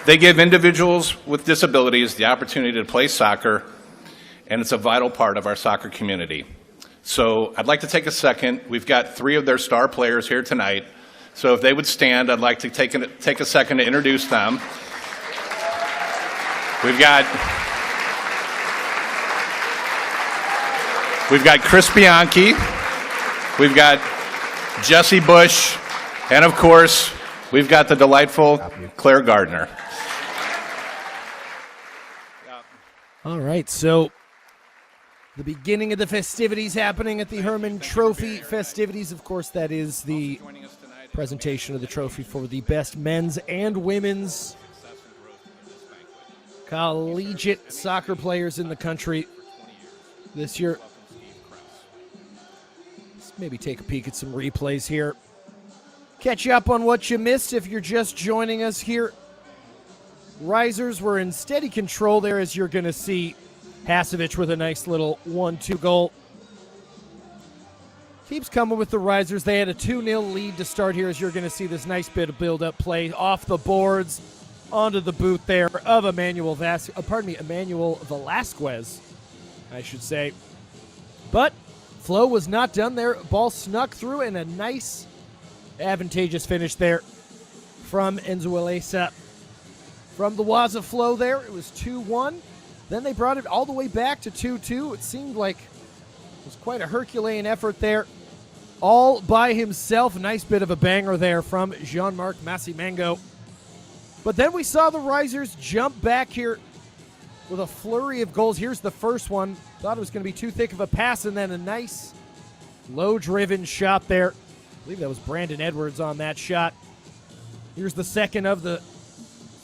they give individuals with disabilities the opportunity to play soccer, and it's a vital part of our soccer community. So I'd like to take a second. We've got 3 of their star players here tonight. So if they would stand, I'd like to take a second to introduce them. We've got Chris Bianchi. We've got Jesse Bush. And of course, we've got the delightful Claire Gardner.
All right, so the beginning of the festivities happening at the Herman Trophy festivities. Of course, that is the presentation of the trophy for the best men's and women's collegiate soccer players in the country this year. Let's maybe take a peek at some replays here. Catch you up on what you missed if you're just joining us here. RISERS were in steady control there, as you're going to see. Hasevich with a nice little 1-2 goal. Keeps coming with the RISERS. They had a 2-0 lead to start here, as you're going to see this nice bit of build-up play off the boards onto the boot there of Emmanuel Velasquez, I should say. But FLO was not done there. Ball snuck through, and a nice, advantageous finish there from Enzuelesa. From the WAZA FLO there, it was 2-1. Then they brought it all the way back to 2-2. It seemed like it was quite a Herculean effort there all by himself. Nice bit of a banger there from Jean-Marc Massimango. But then we saw the Risers jump back here with a flurry of goals. Here's the first one. Thought it was going to be too thick of a pass, and then a nice low-driven shot there. I believe that was Brandon Edwards on that shot. Here's the second of the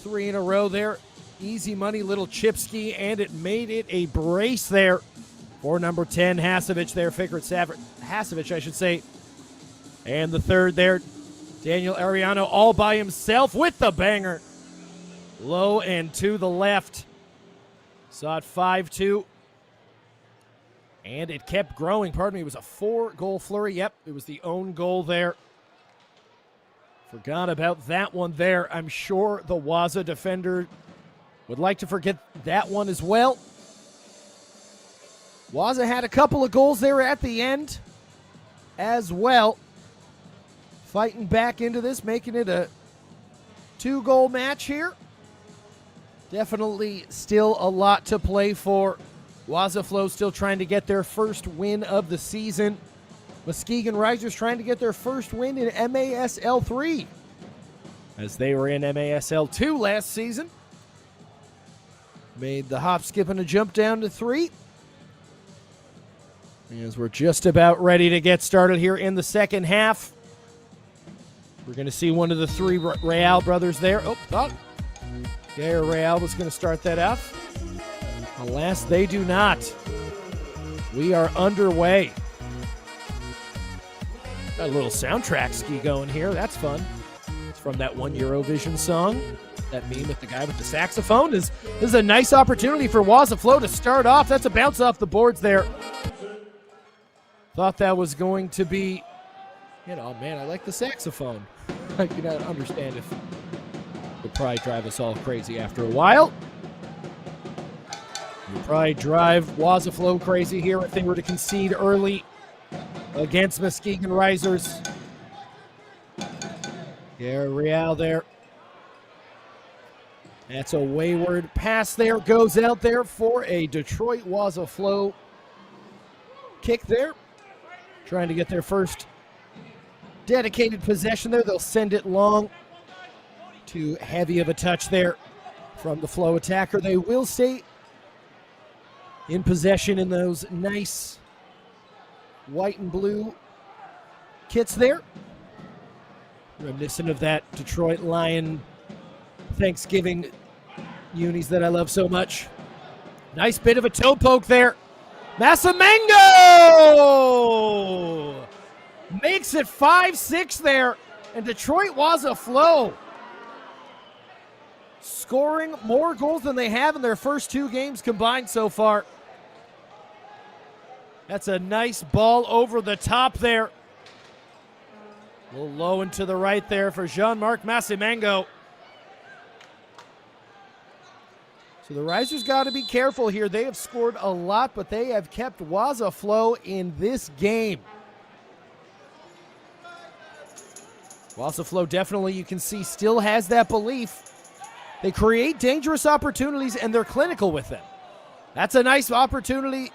3 in a row there. Easy money, little chip ski, and it made it a brace there for number 10, Hasevich there, Hasevich, I should say. And the third there, Daniel Ariano all by himself with the banger. Low and to the left. Saw it 5-2. And it kept growing. Pardon me, it was a 4-goal flurry. Yep, it was the own goal there. Forgot about that one there. I'm sure the WAZA defender would like to forget that one as well. WAZA had a couple of goals there at the end as well. Fighting back into this, making it a 2-goal match here. Definitely still a lot to play for. WAZA FLO still trying to get their first win of the season. Muskegon RISERS trying to get their first win in MASL 3, as they were in MASL 2 last season. Made the hop, skip, and a jump down to 3. As we're just about ready to get started here in the second half. We're going to see one of the 3 Real brothers there. Oh, thought Gayer Real was going to start that off. Alas, they do not. We are underway. Got a little soundtrack ski going here. That's fun. It's from that one Eurovision song. That meme with the guy with the saxophone. This is a nice opportunity for WAZA FLO to start off. That's a bounce off the boards there. Thought that was going to be, man, I like the saxophone. I can understand if it would probably drive us all crazy after a while. It would probably drive WAZA FLO crazy here if they were to concede early against Muskegon RISERS. Yeah, Real there. That's a wayward pass there. Goes out there for a Detroit WAZA FLO kick there. Trying to get their first dedicated possession there. They'll send it long. Too heavy of a touch there from the FLO attacker. They will stay in possession in those nice white and blue kits there. Reminiscent of that Detroit Lion Thanksgiving unis that I love so much. Nice bit of a toe poke there. Massimango makes it 5-6 there. And Detroit WAZA FLO scoring more goals than they have in their first 2 games combined so far. That's a nice ball over the top there. A little low and to the right there for Jean-Marc Massimango. So the Risers got to be careful here. They have scored a lot, but they have kept WAZA FLO in this game. WAZA FLO definitely, you can see, still has that belief. They create dangerous opportunities, and they're clinical with them. That's a nice opportunity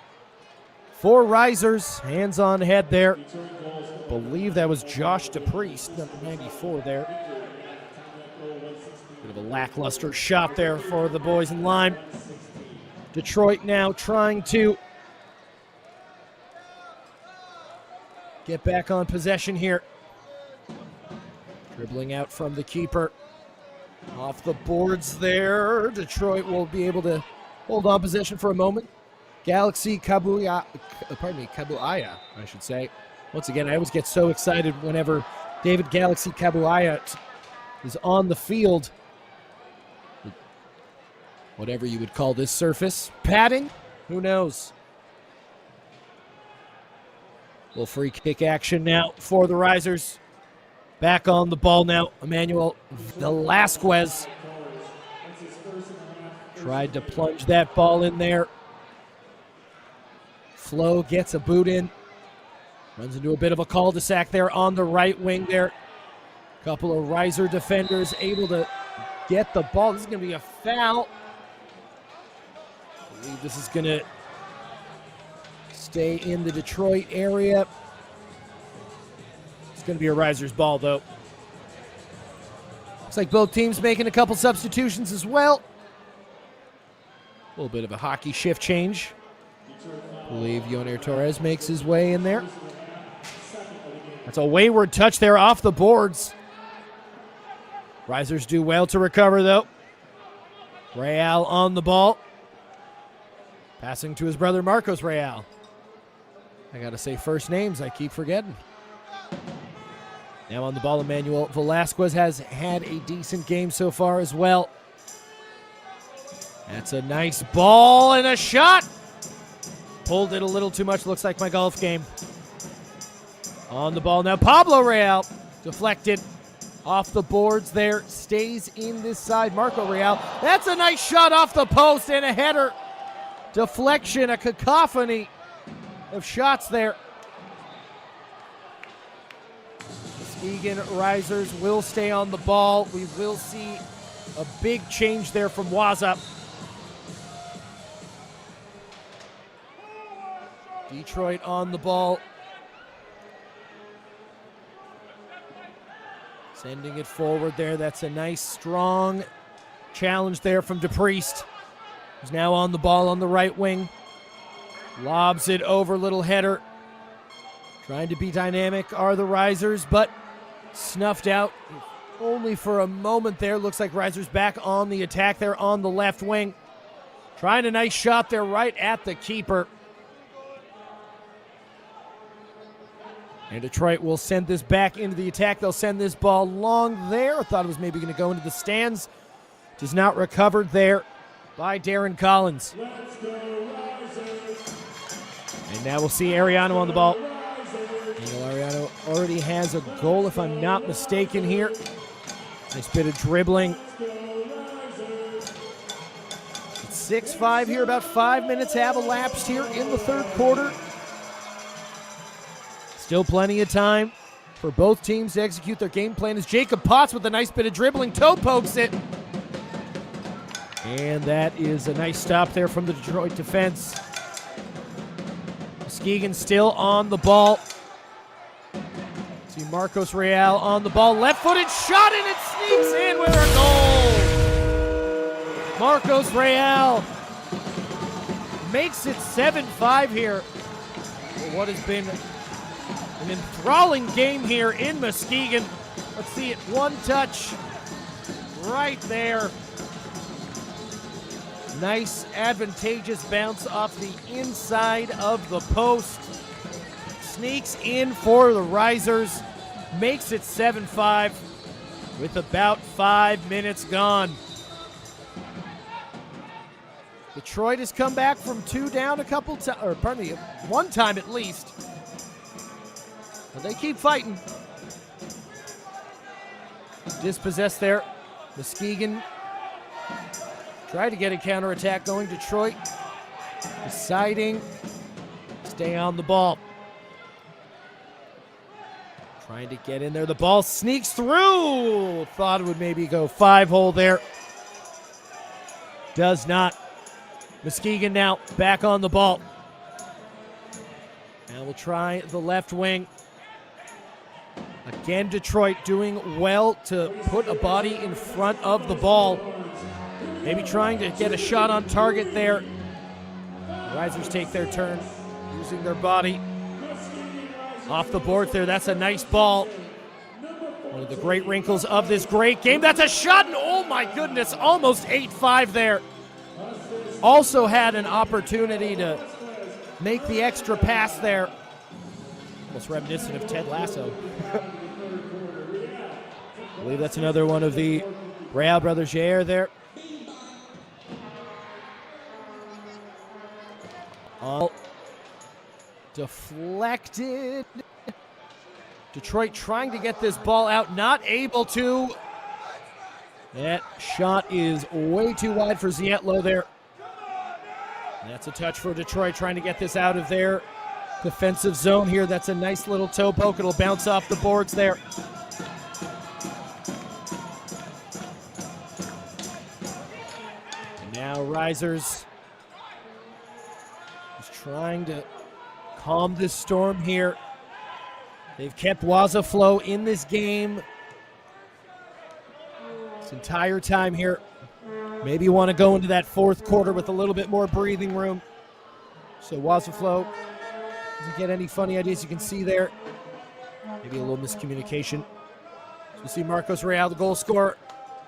for Risers. Hands on head there. Believe that was Josh DePriest, number 94 there. Bit of a lackluster shot there for the boys in line. Detroit now trying to get back on possession here. Dribbling out from the keeper. Off the boards there. Detroit will be able to hold on possession for a moment. Galaxy Kabuaya, I should say. Once again, I always get so excited whenever David Galaxy Kabuaya is on the field. Whatever you would call this surface. Padding? Who knows? Little free kick action now for the Risers. Back on the ball now. Emmanuel Velasquez tried to plunge that ball in there. FLO gets a boot in. Runs into a bit of a cul-de-sac there on the right wing there. Couple of Riser defenders able to get the ball. This is going to be a foul. I believe this is going to stay in the Detroit area. going to be a Risers ball, though. Looks like both teams making a couple substitutions as well. A little bit of a hockey shift change. I believe Yoner Torres makes his way in there. That's a wayward touch there off the boards. Risers do well to recover, though. Real on the ball. Passing to his brother Marcos Real. I got to say first names, I keep forgetting. Now on the ball, Emmanuel Velasquez has had a decent game so far as well. That's a nice ball and a shot. Pulled it a little too much, looks like my golf game. On the ball now, Pablo Real. Deflected off the boards there, stays in this side. Marco Real, that's a nice shot off the post and a header. Deflection, a cacophony of shots there. Muskegon Risers will stay on the ball. We will see a big change there from WAZA. Detroit on the ball. Sending it forward there. That's a nice, strong challenge there from DePriest. Who's now on the ball on the right wing. Lobs it over, little header. Trying to be dynamic are the Risers, but snuffed out only for a moment there. Looks like Risers back on the attack there on the left wing. Trying a nice shot there right at the keeper. And Detroit will send this back into the attack. They'll send this ball long there. I thought it was maybe going to go into the stands. Does not recovered there by Darren Collins. And now we'll see Ariano on the ball. Ariano already has a goal, if I'm not mistaken here. Nice bit of dribbling. It's 6-5 here. About 5 minutes have elapsed here in the third quarter. Still plenty of time for both teams to execute their game plan as Jacob Potts with a nice bit of dribbling. Toe pokes it. And that is a nice stop there from the Detroit defense. Muskegon still on the ball. See Marcos Real on the ball. Left-footed shot and it sneaks in with a goal. Marcos Real makes it 7-5 here. What has been an enthralling game here in Muskegon. Let's see it. One touch right there. Nice, advantageous bounce off the inside of the post. Sneaks in for the Risers. Makes it 7-5 with about 5 minutes gone. Detroit has come back from 2 down a couple times, or pardon me, 1 time at least. But they keep fighting. Dispossessed there. Muskegon tried to get a counterattack going. Detroit deciding to stay on the ball. Trying to get in there. The ball sneaks through. Thought it would maybe go 5-hole there. Does not. Muskegon now back on the ball. And we'll try the left wing. Again, Detroit doing well to put a body in front of the ball. Maybe trying to get a shot on target there. Risers take their turn, using their body. Off the board there, that's a nice ball. One of the great wrinkles of this great game. That's a shot, and oh my goodness, almost 8-5 there. Also had an opportunity to make the extra pass there. Almost reminiscent of Ted Lasso. I believe that's another one of the Real brothers Jair there. All deflected. Detroit trying to get this ball out, not able to. That shot is way too wide for Zietlo there. That's a touch for Detroit, trying to get this out of their defensive zone here. That's a nice little toe poke. It'll bounce off the boards there. And now Risers is trying to calm this storm here. They've kept WAZA FLO in this game this entire time here. Maybe you want to go into that fourth quarter with a little bit more breathing room. So WAZA FLO doesn't get any funny ideas. You can see there. Maybe a little miscommunication. So you see Marcos Real, the goal scorer,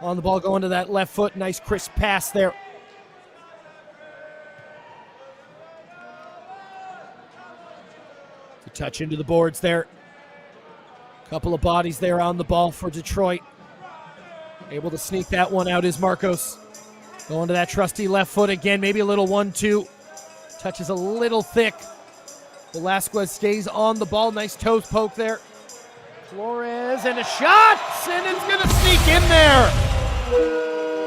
on the ball going to that left foot. Nice crisp pass there. To touch into the boards there. Couple of bodies there on the ball for Detroit. Able to sneak that one out is Marcos. Going to that trusty left foot again. Maybe a little 1-2. Touches a little thick. Velasquez stays on the ball. Nice toes poke there. Flores and a shot. And it's going to sneak in there.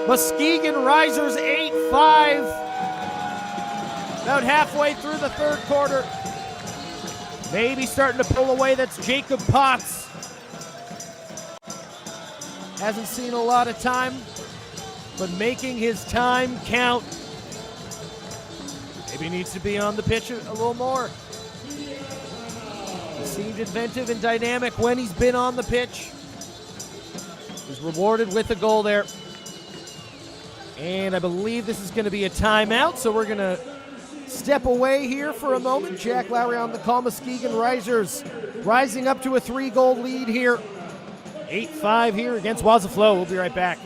Muskegon RISERS 8-5. About halfway through the third quarter. Maybe starting to pull away. That's Jacob Potts. Hasn't seen a lot of time, but making his time count. Maybe needs to be on the pitch a little more. He seemed inventive and dynamic when he's been on the pitch. He's rewarded with a goal there. And I believe this is going to be a timeout, so we're going to step away here for a moment. Jack Lowry on the call. Muskegon RISERS rising up to a 3-goal lead here. 8-5 here against WAZA FLO. We'll be right back.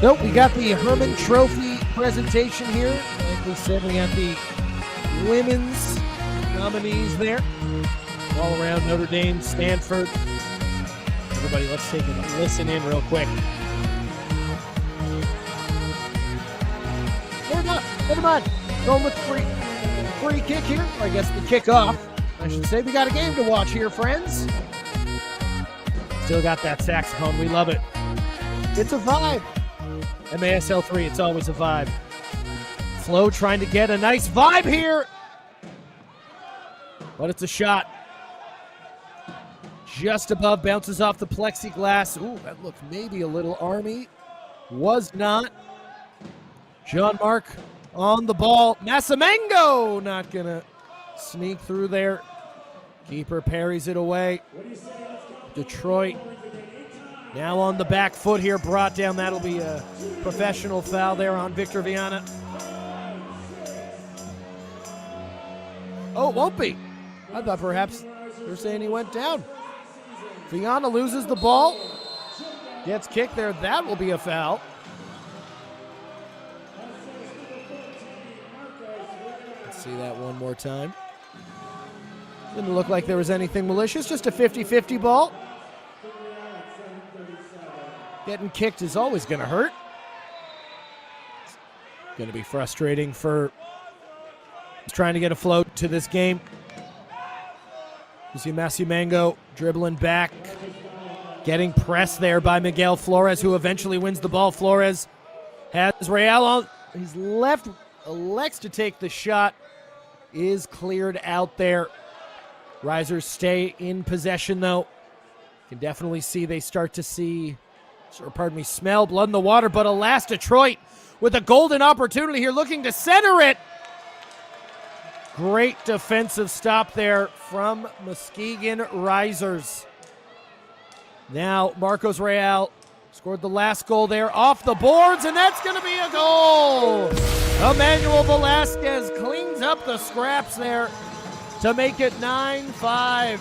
Nope, we got the Herman Trophy presentation here. Like we said, we got the women's nominees there. All around Notre Dame, Stanford. Everybody, let's take a listen in real quick. Never mind. Going with the free kick here. Or I guess the kickoff, I should say. We got a game to watch here, friends. Still got that saxophone. We love it. It's a vibe. MASL 3, it's always a vibe. FLO trying to get a nice vibe here. But it's a shot. Just above, bounces off the plexiglass. Ooh, that looked maybe a little Army. Was not. John Mark on the ball. Masamengo not going to sneak through there. Keeper parries it away. Detroit now on the back foot here, brought down. That'll be a professional foul there on Victor Viana. Oh, it won't be. I thought perhaps they're saying he went down. Viana loses the ball. Gets kicked there. That will be a foul. Let's see that one more time. Didn't look like there was anything malicious. Just a 50-50 ball. Getting kicked is always going to hurt. It's going to be frustrating for trying to get a float to this game. You see Masamengo dribbling back, getting pressed there by Miguel Flores, who eventually wins the ball. Flores has Real on. He's elects to take the shot. Is cleared out there. RISERS stay in possession, though. You can definitely see they start to smell blood in the water, but alas, Detroit with a golden opportunity here, looking to center it. Great defensive stop there from Muskegon RISERS. Now Marcos Real scored the last goal there off the boards, and that's going to be a goal. Emmanuel Velasquez cleans up the scraps there to make it 9-5.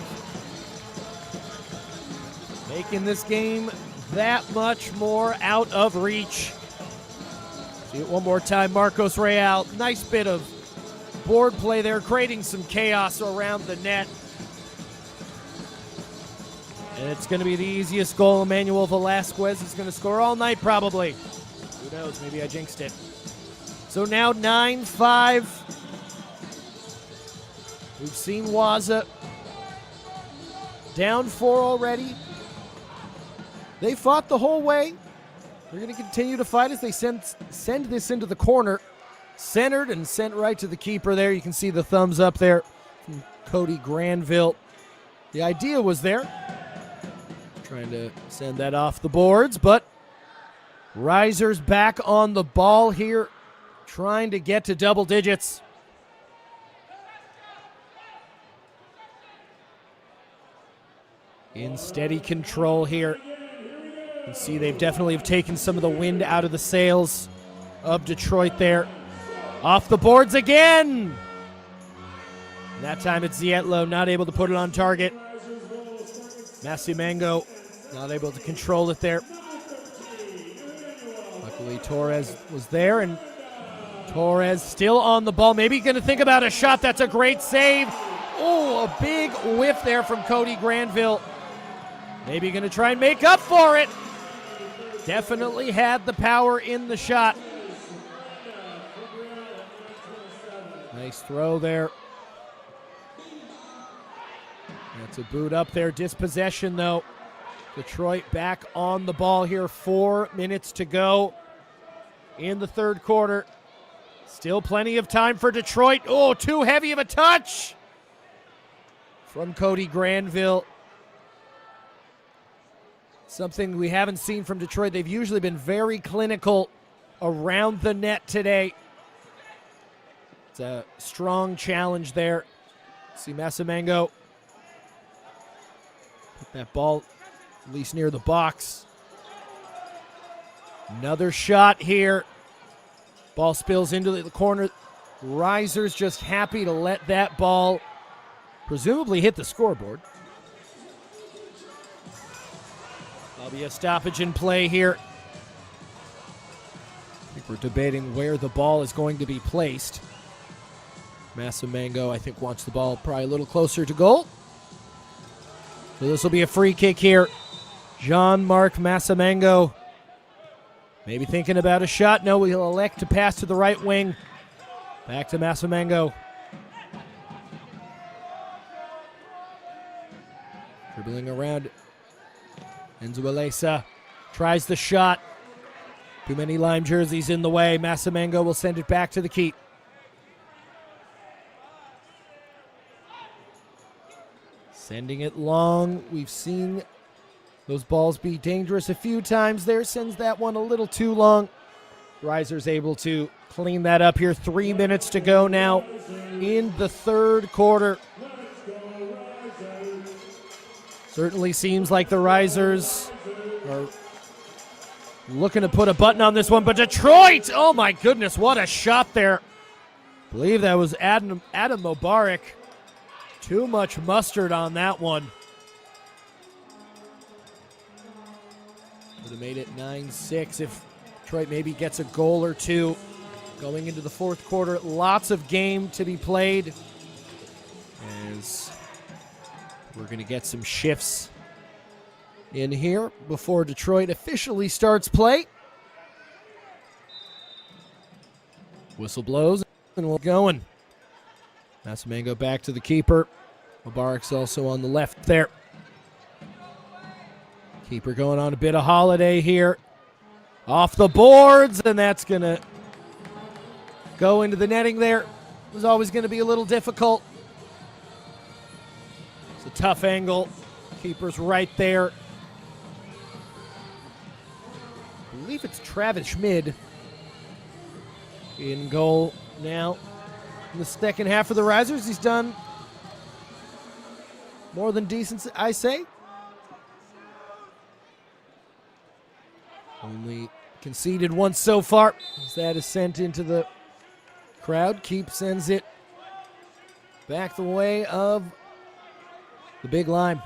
Making this game that much more out of reach. See it one more time. Marcos Real, nice bit of board play there, creating some chaos around the net. And it's going to be the easiest goal Emmanuel Velasquez is going to score all night, probably. Who knows? Maybe I jinxed it. So now 9-5. We've seen WAZA down 4 already. They fought the whole way. They're going to continue to fight as they send this into the corner. Centered and sent right to the keeper there. You can see the thumbs up there from Cody Granville. The idea was there. Trying to send that off the boards, but RISERS back on the ball here, trying to get to double digits. In steady control here. You can see they've definitely taken some of the wind out of the sails of Detroit there. Off the boards again. And that time it's Zietlow, not able to put it on target. Massimangou not able to control it there. Luckily Torres was there, and Torres still on the ball. Maybe going to think about a shot. That's a great save. Oh, a big whiff there from Cody Granville. Maybe going to try and make up for it. Definitely had the power in the shot. Nice throw there. That's a boot up there. Dispossession, though. Detroit back on the ball here. 4 minutes to go in the third quarter. Still plenty of time for Detroit. Oh, too heavy of a touch from Cody Granville. Something we haven't seen from Detroit. They've usually been very clinical around the net today. It's a strong challenge there. See Massimangou put that ball at least near the box. Another shot here. Ball spills into the corner. RISERS just happy to let that ball presumably hit the scoreboard. There'll be a stoppage in play here. I think we're debating where the ball is going to be placed. Massimangou, I think, wants the ball probably a little closer to goal. So this will be a free kick here. Jean-Marc Massimangou maybe thinking about a shot. No, he'll elect to pass to the right wing. Back to Massimangou. Dribbling around. Enzo Elesa tries the shot. Too many lime jerseys in the way. Massimangou will send it back to the keep. Sending it long. We've seen those balls be dangerous a few times there. Sends that one a little too long. RISERS able to clean that up here. 3 minutes to go now in the third quarter. Certainly seems like the RISERS are looking to put a button on this one, but Detroit, oh my goodness, what a shot there. I believe that was Adam Mubarak. Too much mustard on that one. Would have made it 9-6 if Detroit maybe gets a goal or two going into the fourth quarter. Lots of game to be played as we're going to get some shifts in here before Detroit officially starts play. Whistle blows and we're going. Massimangou back to the keeper. Mubarak's also on the left there. Keeper going on a bit of holiday here. Off the boards, and that's going to go into the netting there. It was always going to be a little difficult. It's a tough angle. Keeper's right there. I believe it's Travis Schmid in goal now. in the second half for the Risers. He's done more than decent, I say. Only conceded once so far, as that is sent into the crowd. Keep sends it back the way of the big line.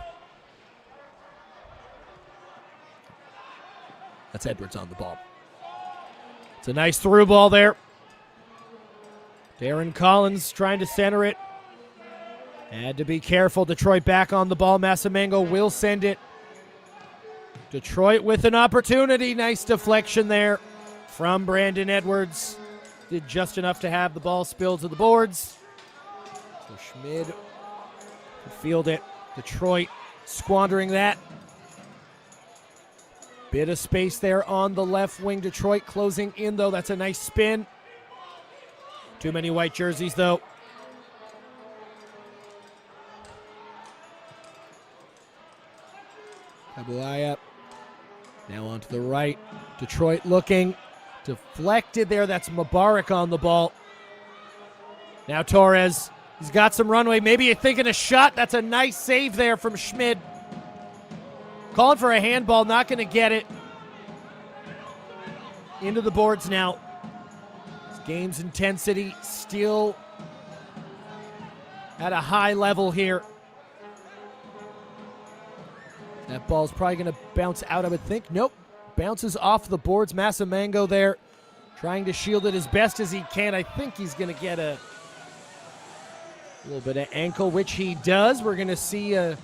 That's Edwards on the ball. It's a nice through ball there. Darren Collins trying to center it. Had to be careful. Detroit back on the ball. Massamango will send it. Detroit with an opportunity. Nice deflection there from Brandon Edwards. Did just enough to have the ball spilled to the boards. So Schmid could field it. Detroit squandering that. Bit of space there on the left wing. Detroit closing in, though. That's a nice spin. Too many white jerseys, though. Kabuaya now onto the right. Detroit looking. Deflected there. That's Mubarak on the ball. Now Torres. He's got some runway. Maybe you're thinking a shot. That's a nice save there from Schmid. Calling for a handball. Not going to get it. Into the boards now. This game's intensity still at a high level here. That ball's probably going to bounce out, I would think. Nope. Bounces off the boards. Massamango there trying to shield it as best as he can. I think he's going to get a little bit of ankle, which he does. We're going to see a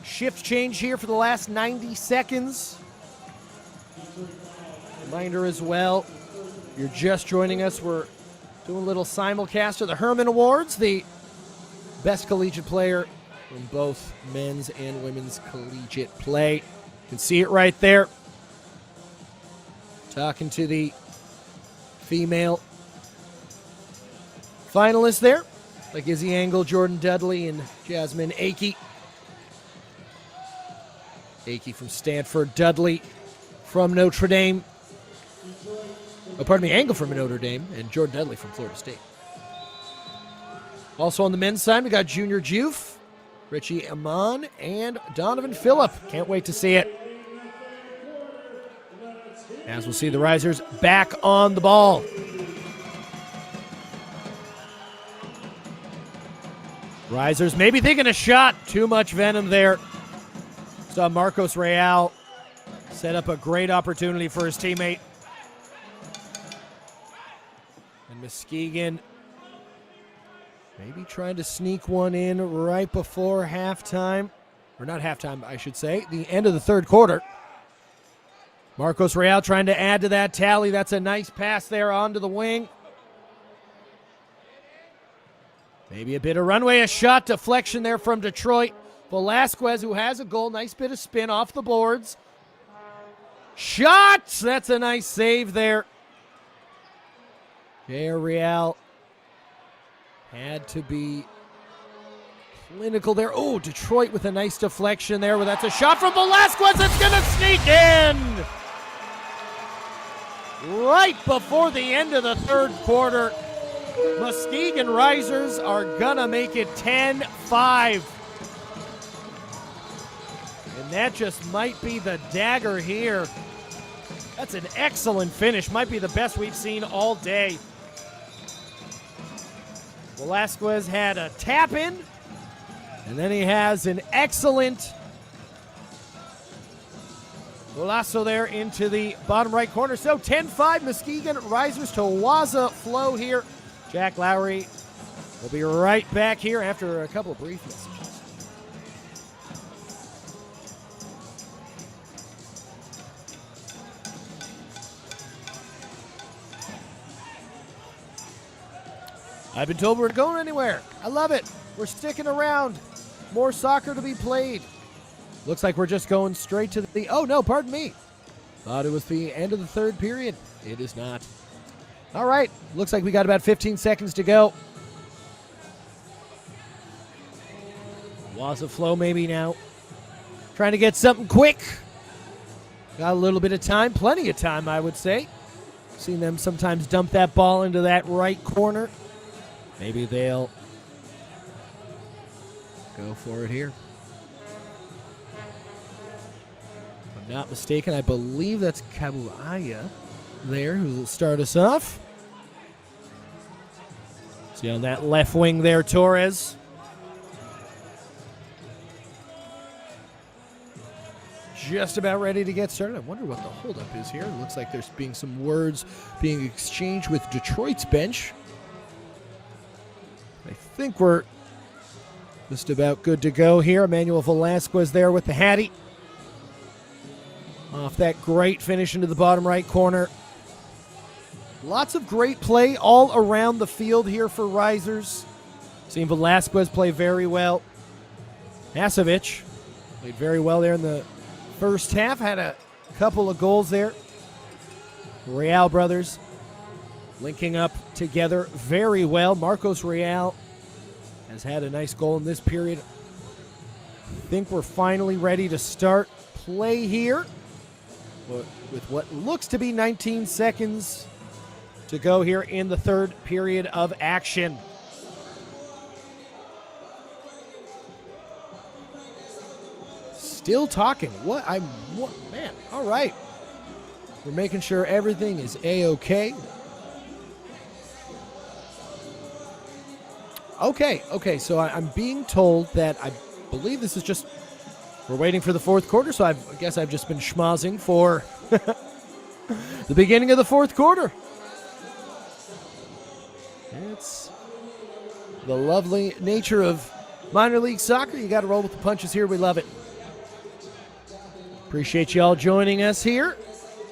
shift change here for the last 90 seconds. Reminder as well, if you're just joining us, we're doing a little simulcast of the Herman Awards, the best collegiate player from both men's and women's collegiate play. You can see it right there. Talking to the female finalists there, like Izzy Angle, Jordan Dudley, and Jasmine Akey. Akey from Stanford, Dudley from Notre Dame. Oh, pardon me, Angle from Notre Dame, and Jordan Dudley from Florida State. Also on the men's side, we got Junior Juf, Richie Amon, and Donovan Phillip. Can't wait to see it. As we'll see the Risers back on the ball. Risers maybe thinking a shot. Too much venom there. Saw Marcos Real set up a great opportunity for his teammate. And Muskegon maybe trying to sneak one in right before halftime. Or not halftime, I should say. The end of the third quarter. Marcos Real trying to add to that tally. That's a nice pass there onto the wing. Maybe a bit of runway, a shot deflection there from Detroit. Velasquez, who has a goal. Nice bit of spin off the boards. Shots! That's a nice save there. Jair Real had to be clinical there. Oh, Detroit with a nice deflection there. Well, that's a shot from Velasquez. It's going to sneak in. Right before the end of the third quarter, Muskegon Risers are going to make it 10-5. And that just might be the dagger here. That's an excellent finish. Might be the best we've seen all day. Velasquez had a tap in, and then he has an excellent golazo there into the bottom right corner. So 10-5, Muskegon Risers to WAZA FLO here. Jack Lowry will be right back here after a couple of brief messages. I've been told we're going anywhere. I love it. We're sticking around. More soccer to be played. Looks like we're just going straight to the... Oh, no, pardon me. Thought it was the end of the third period. It is not. All right. Looks like we got about 15 seconds to go. WAZA FLO maybe now. Trying to get something quick. Got a little bit of time. Plenty of time, I would say. Seen them sometimes dump that ball into that right corner. Maybe they'll go for it here. If I'm not mistaken, I believe that's Kabuaya there who will start us off. See on that left wing there, Torres. Just about ready to get started. I wonder what the holdup is here. It looks like there's being some words being exchanged with Detroit's bench. I think we're just about good to go here. Emmanuel Velasquez there with the Hattie. Off that great finish into the bottom right corner. Lots of great play all around the field here for Risers. Seen Velasquez play very well. Hasovic played very well there in the first half. Had a couple of goals there. Real brothers linking up together very well. Marcos Real has had a nice goal in this period. I think we're finally ready to start play here with what looks to be 19 seconds to go here in the third period of action. Still talking. Man, all right. We're making sure everything is A-okay. Okay, so I'm being told that I believe this is just, we're waiting for the fourth quarter, so I guess I've just been schmozzing for the beginning of the fourth quarter. It's the lovely nature of minor league soccer. You got to roll with the punches here. We love it. Appreciate you all joining us here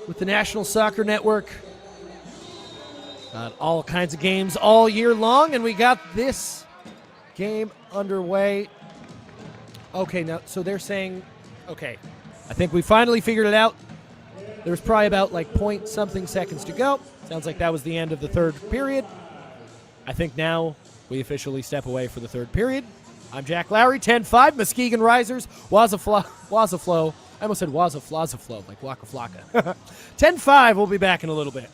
with the National Soccer Network. Got all kinds of games all year long, and we got this game underway. Okay, now, so they're saying, okay, I think we finally figured it out. There's probably about like point something seconds to go. Sounds like that was the end of the third period. I think now we officially step away for the third period. I'm Jack Lowry, 10-5, Muskegon Risers, WAZA FLO. I almost said Waza Flaza Flow, like Waka Flocka. 10-5, we'll be back in a little bit.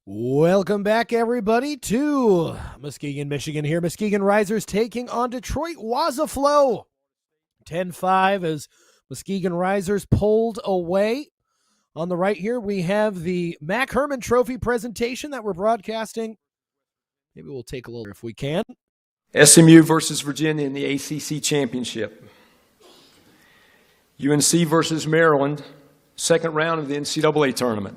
Welcome back, everybody, to Muskegon, Michigan here. Muskegon Risers taking on Detroit WAZA FLO. 10-5 as Muskegon Risers pulled away. On the right here, we have the Mac Herman Trophy presentation that we're broadcasting. Maybe we'll take a little if we can.
SMU versus Virginia in the ACC Championship. UNC versus Maryland, second round of the NCAA tournament.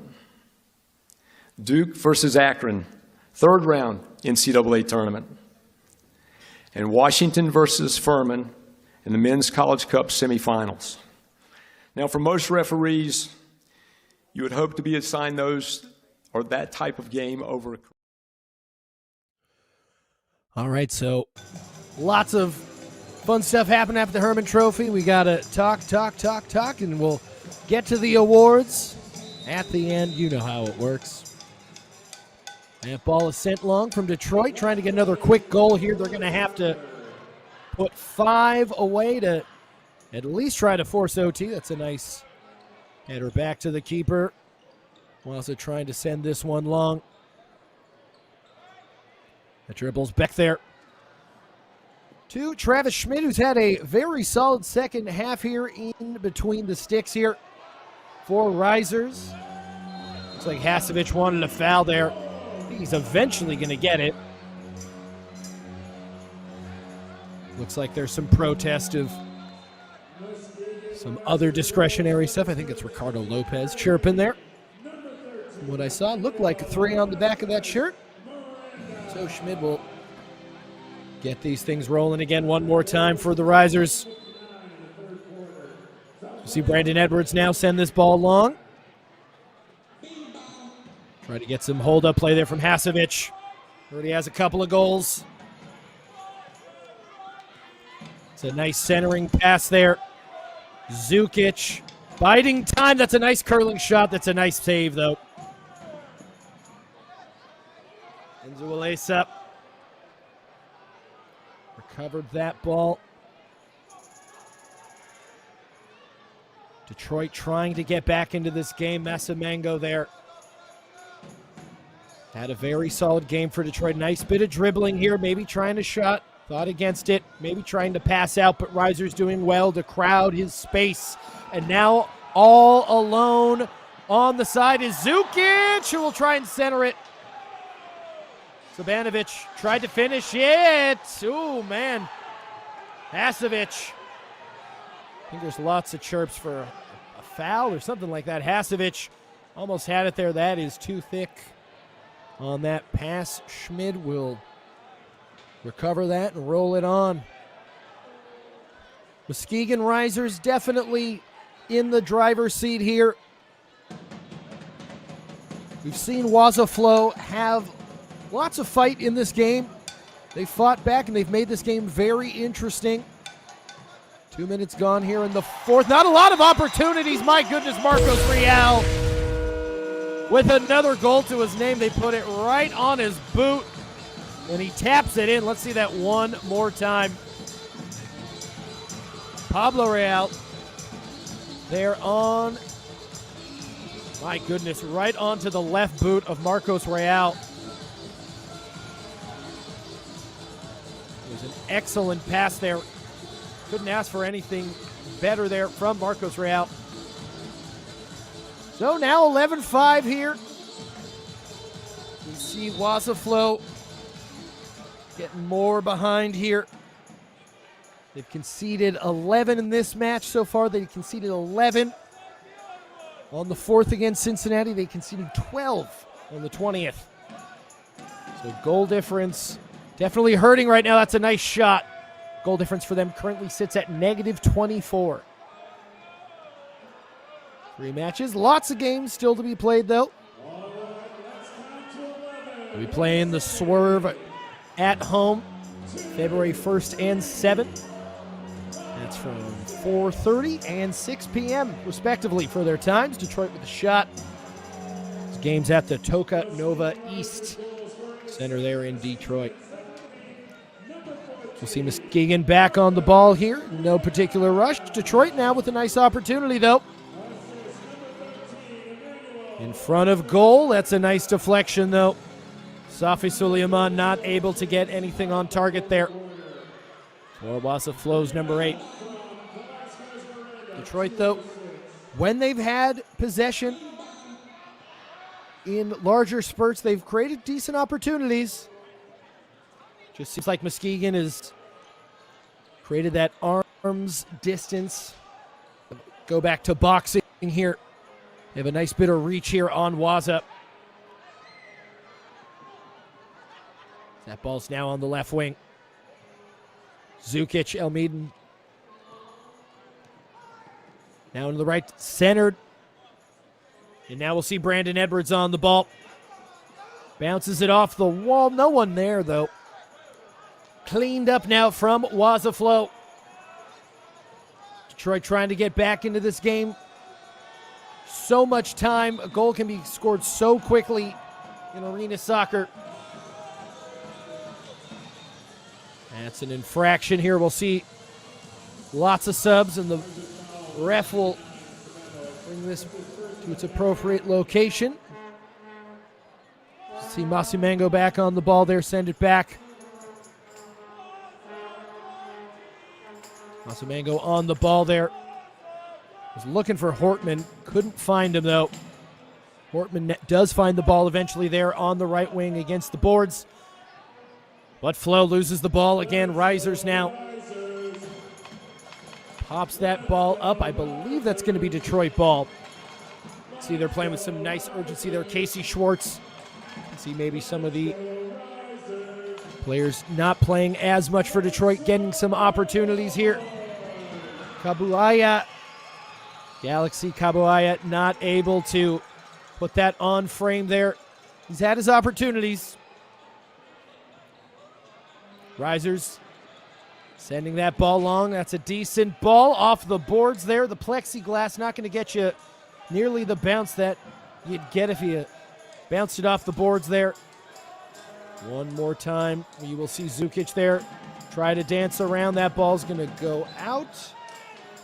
Duke versus Akron, third round NCAA tournament. And Washington versus Furman in the Men's College Cup semifinals. Now, for most referees, you would hope to be assigned those or that type of game over.
All right, so lots of Fun stuff happened after the Herman Trophy. We got to talk, and we'll get to the awards at the end. You know how it works. That ball is sent long from Detroit, trying to get another quick goal here. They're going to have to put 5 away to at least try to force OT. That's a nice header back to the keeper. WAZA trying to send this one long. The dribble's back there to Travis Schmidt, who's had a very solid second half here in between the sticks here for RISERS. Looks like Hasevich wanted a foul there. He's eventually going to get it. Looks like there's some protest of some other discretionary stuff. I think it's Ricardo Lopez chirping there. From what I saw, looked like a 3 on the back of that shirt. So Schmidt will get these things rolling again one more time for the RISERS. You see Brandon Edwards now send this ball long. Try to get some hold-up play there from Hasevich. Already has a couple of goals. It's a nice centering pass there. Zukic biding time. That's a nice curling shot. That's a nice save, though. Enzo will lace up. Recovered that ball. Detroit trying to get back into this game. Masamengo there. Had a very solid game for Detroit. Nice bit of dribbling here. Maybe trying to shot. Thought against it. Maybe trying to pass out, but RISERS doing well to crowd his space. And now all alone on the side is Zukic, who will try and center it. Sabanovic tried to finish it. Ooh, man. Hasevich. I think there's lots of chirps for a foul or something like that. Hasevich almost had it there. That is too thick on that pass. Schmid will recover that and roll it on. Muskegon RISERS definitely in the driver's seat here. We've seen WAZA FLO have lots of fight in this game. They fought back and they've made this game very interesting. 2 minutes gone here in the fourth. Not a lot of opportunities. My goodness, Marcos Real with another goal to his name. They put it right on his boot and he taps it in. Let's see that one more time. Pablo Real there on, my goodness, right onto the left boot of Marcos Real. It was an excellent pass there. Couldn't ask for anything better there from Marcos Real. So now 11-5 here. You see WAZA FLO getting more behind here. They've conceded 11 in this match so far. They conceded 11 on the 4th against Cincinnati. They conceded 12 on the 20th. So goal difference definitely hurting right now. That's a nice shot. Goal difference for them currently sits at -24. 3 matches. Lots of games still to be played, though. We'll be playing the Swerve at home February 1st and 7th. That's from 4:30 and 6 p.m. respectively for their times. Detroit with a shot. This game's at the Toca Nova East Center there in Detroit. We'll see Muskegon back on the ball here. No particular rush. Detroit now with a nice opportunity, though. In front of goal. That's a nice deflection, though. Safi Suleiman not able to get anything on target there. For WAZA FLO's number 8. Detroit, though, when they've had possession in larger spurts, they've created decent opportunities. Just seems like Muskegon has created that arms distance. Go back to boxing here. They have a nice bit of reach here on WAZA. That ball's now on the left wing. Zukic, Elmeden. Now in the right, centered. And now we'll see Brandon Edwards on the ball. Bounces it off the wall. No one there, though. Cleaned up now from WAZA FLO. Detroit trying to get back into this game. So much time. A goal can be scored so quickly in arena soccer. That's an infraction here. We'll see lots of subs, and the ref will bring this to its appropriate location. See Muskegon back on the ball there, send it back. Muskegon on the ball there. Was looking for Hortman, couldn't find him though. Hortman does find the ball eventually there on the right wing against the boards. But FLO loses the ball again. RISERS now pops that ball up. I believe that's going to be Detroit ball. See, they're playing with some nice urgency there. Casey Schwartz. See maybe some of the players not playing as much for Detroit, getting some opportunities here. Kabuaya, Galaxy Kabuaya not able to put that on frame there. He's had his opportunities. RISERS sending that ball long. That's a decent ball off the boards there. The plexiglass not going to get you nearly the bounce that you'd get if you bounced it off the boards there. One more time. You will see Zukic there try to dance around. That ball's going to go out.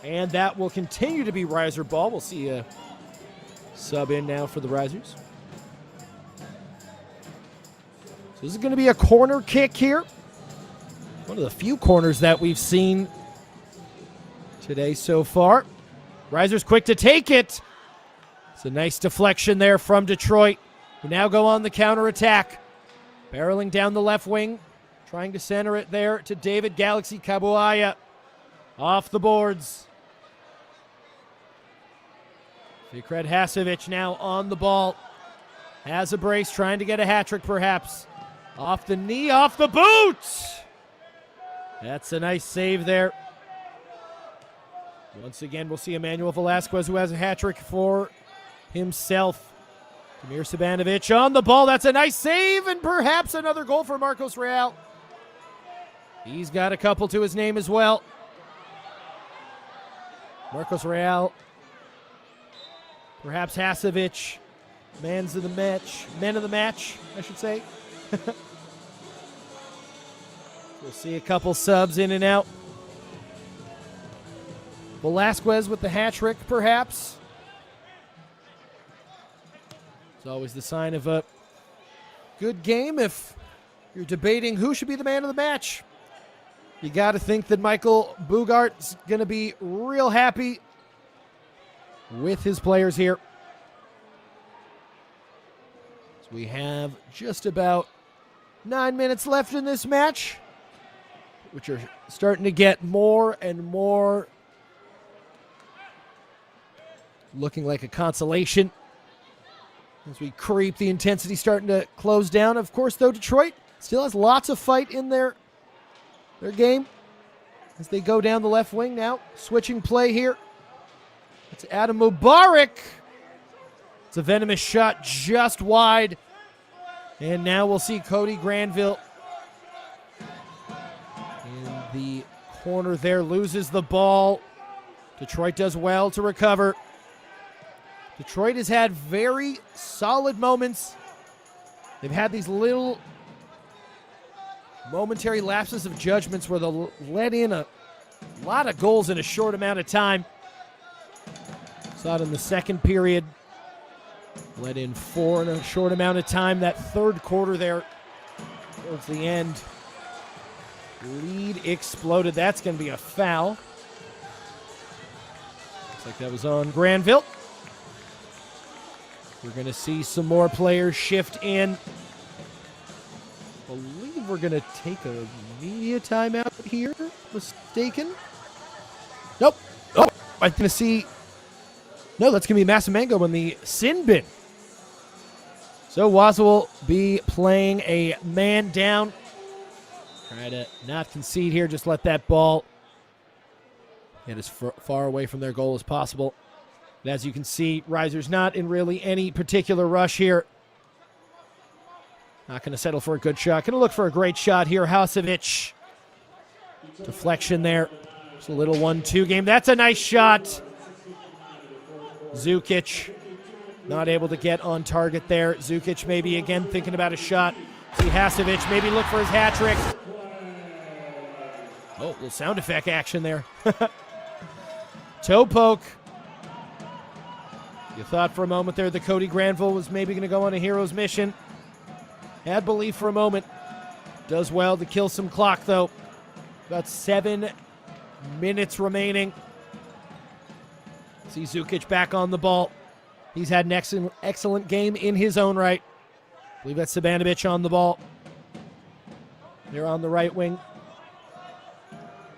And that will continue to be RISER ball. We'll see a sub in now for the RISERS. So this is going to be a corner kick here. One of the few corners that we've seen today so far. RISERS quick to take it. It's a nice deflection there from Detroit, who now go on the counterattack. Barreling down the left wing, trying to center it there to David Galaxy Kabuaya. Off the boards. Fikret Hasovic now on the ball. Has a brace, trying to get a hat trick perhaps. Off the knee, off the boot! That's a nice save there. Once again, we'll see Emmanuel Velasquez, who has a hat trick for himself. Damir Sabanovic on the ball. That's a nice save, and perhaps another goal for Marcos Real. He's got a couple to his name as well. Marcos Real. Perhaps Hasovic. Men of the match, I should say. We'll see a couple subs in and out. Velasquez with the hat trick, perhaps. It's always the sign of a good game if you're debating who should be the man of the match. You got to think that Michael Bugart's going to be real happy with his players here. So we have just about 9 minutes left in this match, which are starting to get more and more looking like a consolation. As we creep, the intensity starting to close down. Of course, though, Detroit still has lots of fight in their game as they go down the left wing now. Switching play here. It's Adam Mubarak. It's a venomous shot just wide. And now we'll see Cody Granville in the corner there. Loses the ball. Detroit does well to recover. Detroit has had very solid moments. They've had these little momentary lapses of judgments where they'll let in a lot of goals in a short amount of time. Saw it in the second period. Let in 4 in a short amount of time. That third quarter there towards the end. Lead exploded. That's going to be a foul. Looks like that was on Granville. We're going to see some more players shift in. I believe we're going to take a media timeout here. Mistaken? Nope. Oh, I'm going to see. No, that's going to be Masamengo in the sin bin. So WAZA will be playing a man down. Try to not concede here. Just let that ball get as far away from their goal as possible. And as you can see, RISERS not in really any particular rush here. Not going to settle for a good shot. Going to look for a great shot here. Hasovic. Deflection there. It's a little 1-2 game. That's a nice shot. Zukic not able to get on target there. Zukic maybe again thinking about a shot. See Hasovic maybe look for his hat trick. Oh, little sound effect action there. Toe poke. You thought for a moment there that Cody Granville was maybe going to go on a hero's mission. Had belief for a moment. Does well to kill some clock, though. About 7 minutes remaining. See Zukic back on the ball. He's had an excellent game in his own right. I believe that's Sabanovic on the ball. They're on the right wing.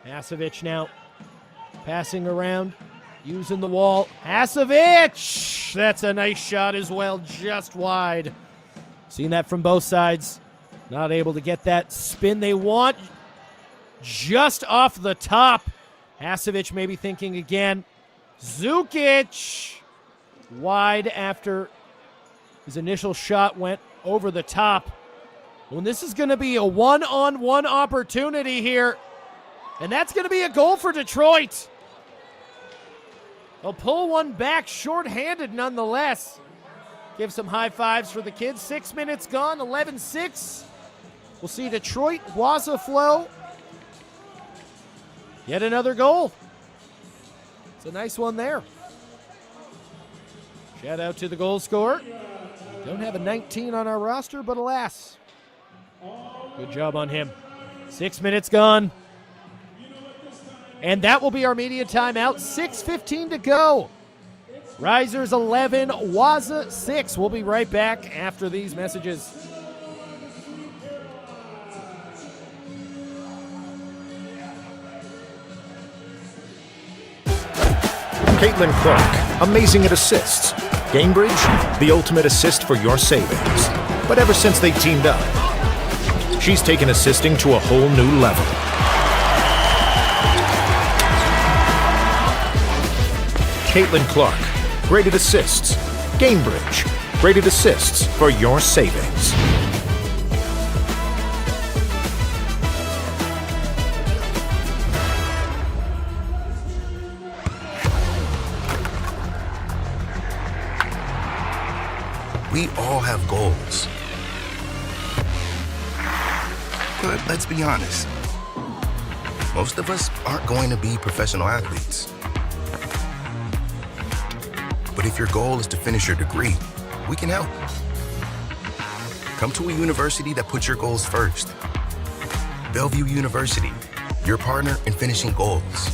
Hasovic now passing around, using the wall. Hasovic! That's a nice shot as well, just wide. Seen that from both sides. Not able to get that spin they want. Just off the top. Hasovic maybe thinking again. Zukic! Wide after his initial shot went over the top. When this is going to be a one-on-one opportunity here. And that's going to be a goal for Detroit. They'll pull one back, shorthanded nonetheless. Give some high fives for the kids. 6 minutes gone, 11-6. We'll see Detroit, WAZA, FLO. Yet another goal. It's a nice one there. Shout out to the goal scorer. Don't have a 19 on our roster, but alas. Good job on him. 6 minutes gone. And that will be our media timeout. 6:15 to go. RISERS 11, WAZA 6. We'll be right back after these messages.
Caitlin Clark, amazing at assists. Gamebridge, the ultimate assist for your savings. But ever since they teamed up, she's taken assisting to a whole new level. Caitlin Clark, great at assists. Gamebridge, great at assists for your savings.
We all have goals. But let's be honest. Most of us aren't going to be professional athletes. But if your goal is to finish your degree, we can help. Come to a university that puts your goals first. Bellevue University, your partner in finishing goals.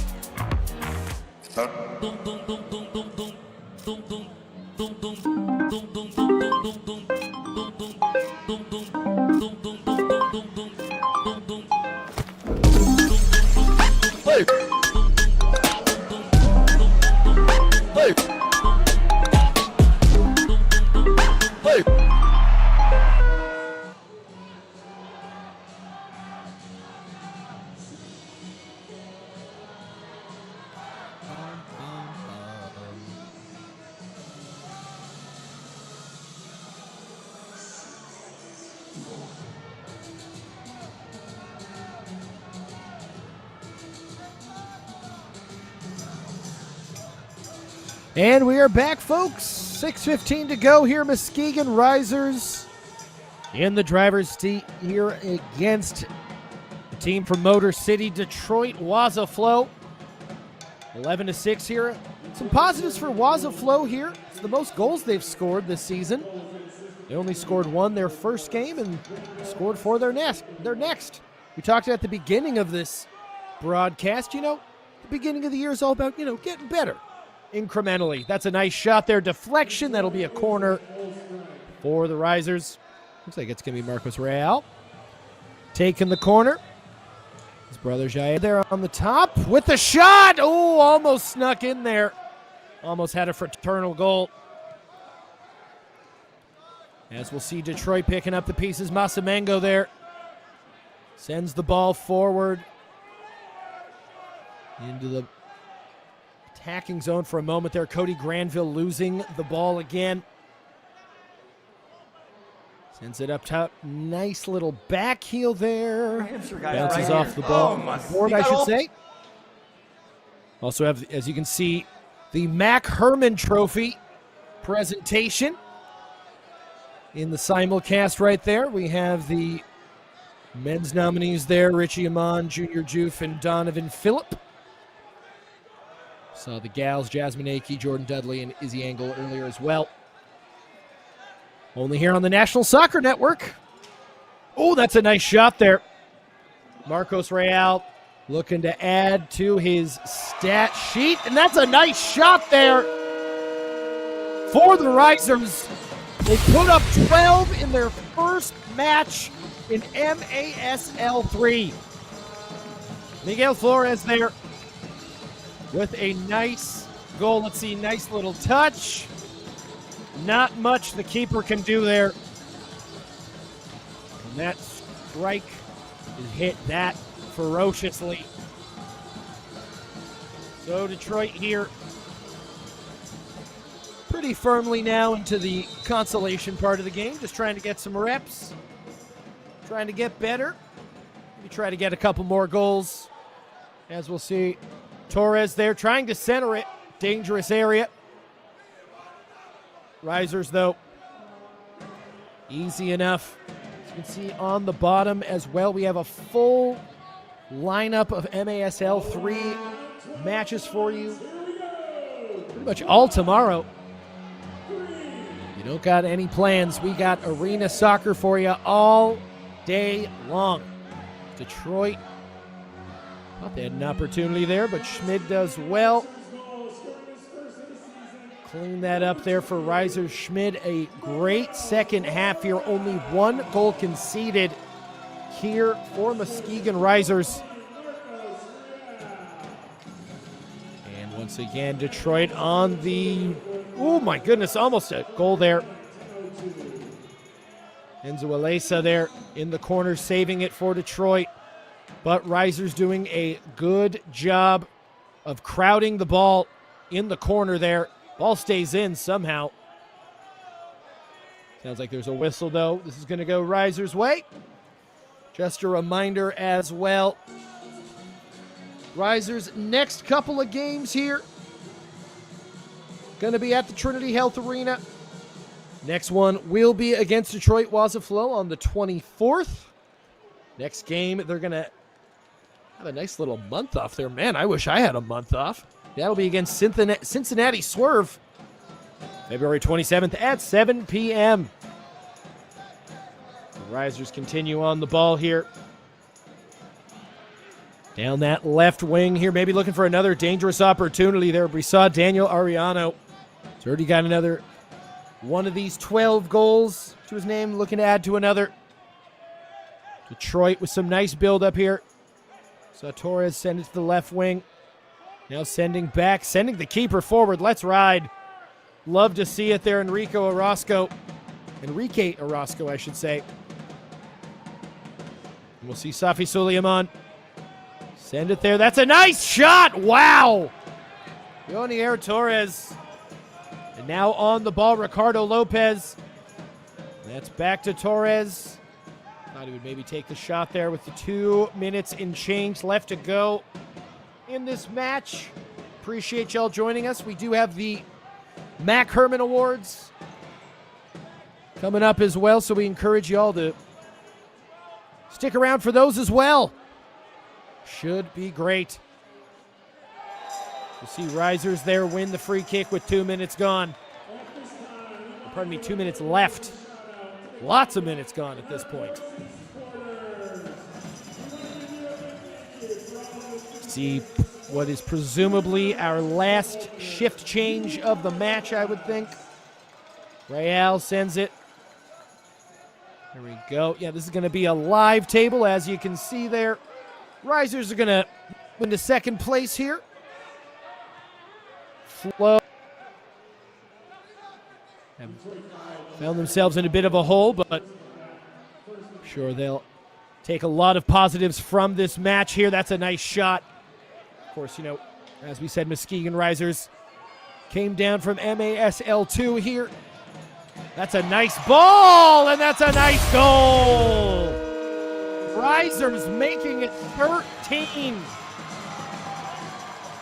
And we are back, folks. 6:15 to go here. Muskegon RISERS in the driver's seat here against the team from Motor City, Detroit, WAZA FLO. 11-6 here. Some positives for WAZA FLO here. It's the most goals they've scored this season. They only scored one their first game and scored four their next. We talked at the beginning of this broadcast, the beginning of the year is all about, getting better. Incrementally. That's a nice shot there. Deflection. That'll be a corner for the RISERS. Looks like it's going to be Marcos Real. Taking the corner. His brother Jair there on the top with the shot. Oh, almost snuck in there. Almost had a fraternal goal. As we'll see Detroit picking up the pieces. Masamengo there. Sends the ball forward into the attacking zone for a moment there. Cody Granville losing the ball again. Sends it up top. Nice little back heel there. Bounces off the ball. Board, I should say. Also have, as you can see, the Mac Herman Trophy presentation in the simulcast right there. We have the men's nominees there, Richie Amon, Junior Joof, and Donovan Phillip. Saw the gals, Jasmine Akey, Jordan Dudley, and Izzy Engel earlier as well. Only here on the National Soccer Network. Oh, that's a nice shot there. Marcos Real looking to add to his stat sheet, and that's a nice shot there for the Risers. They put up 12 in their first match in MASL 3. Miguel Flores there with a nice goal. Let's see, nice little touch. Not much the keeper can do there. And that strike is hit that ferociously. So Detroit here pretty firmly now into the consolation part of the game, just trying to get some reps, trying to get better, maybe try to get a couple more goals, as we'll see. Torres there trying to center it, dangerous area. Risers, though, easy enough. As you can see on the bottom as well, we have a full lineup of MASL 3 matches for you. Pretty much all tomorrow. You don't got any plans, we got arena soccer for you all day long. Detroit, thought they had an opportunity there, but Schmid does well. Clean that up there for Riser. Schmid, a great second half here. Only one goal conceded here for Muskegon Risers. And once again, Detroit on the, oh my goodness, almost a goal there. Enzo Alesa there in the corner, saving it for Detroit. But Risers doing a good job of crowding the ball in the corner there. Ball stays in somehow. Sounds like there's a whistle, though. This is going to go Risers' way. Just a reminder as well. Risers' next couple of games here going to be at the Trinity Health Arena. Next one will be against Detroit WAZA FLO on the 24th. Next game, they're going to have a nice little month off there. Man, I wish I had a month off. That'll be against Cincinnati Swerve, February 27th at 7 p.m. The Risers continue on the ball here. Down that left wing here, maybe looking for another dangerous opportunity there. We saw Daniel Ariano. He's already got another one of these 12 goals to his name, looking to add to another. Detroit with some nice build up here. So Torres send it to the left wing. Now sending back, sending the keeper forward. Let's ride. Love to see it there, Enrique Orozco, I should say. And we'll see Safi Suleiman. Send it there. That's a nice shot. Wow. Yonier Torres. And now on the ball, Ricardo Lopez. That's back to Torres. Thought he would maybe take the shot there with the 2 minutes and change left to go in this match. Appreciate y'all joining us. We do have the Mac Herman Awards coming up as well, so we encourage y'all to stick around for those as well. Should be great. You see Risers there win the free kick with 2 minutes gone. Pardon me, 2 minutes left. Lots of minutes gone at this point. See what is presumably our last shift change of the match, I would think. Real sends it. There we go. Yeah, this is going to be a live table, as you can see there. Risers are going to win to second place here. FLO have found themselves in a bit of a hole, but I'm sure they'll take a lot of positives from this match here. That's a nice shot. Of course, you know, as we said, Muskegon Risers came down from MASL 2 here. That's a nice ball, and that's a nice goal. Risers making it 13.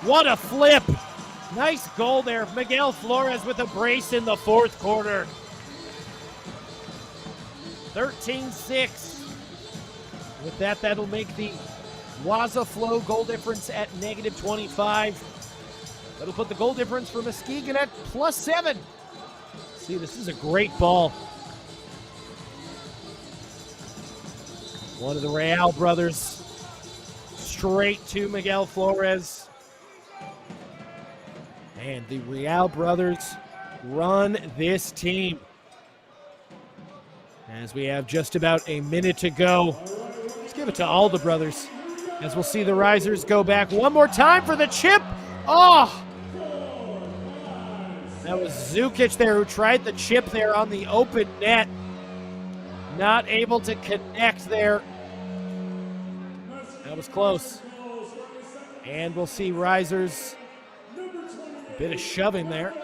What a flip. Nice goal there. Miguel Flores with a brace in the fourth quarter. 13-6. With that, that'll make the WAZA FLO goal difference at -25. That'll put the goal difference for Muskegon at +7. See, this is a great ball. One of the Real brothers straight to Miguel Flores. And the Real brothers run this team. As we have just about a minute to go. Let's give it to all the brothers. As we'll see the Risers go back one more time for the chip. Oh! That was Zukic there who tried the chip there on the open net. Not able to connect there. That was close. And we'll see Risers. A bit of shoving there.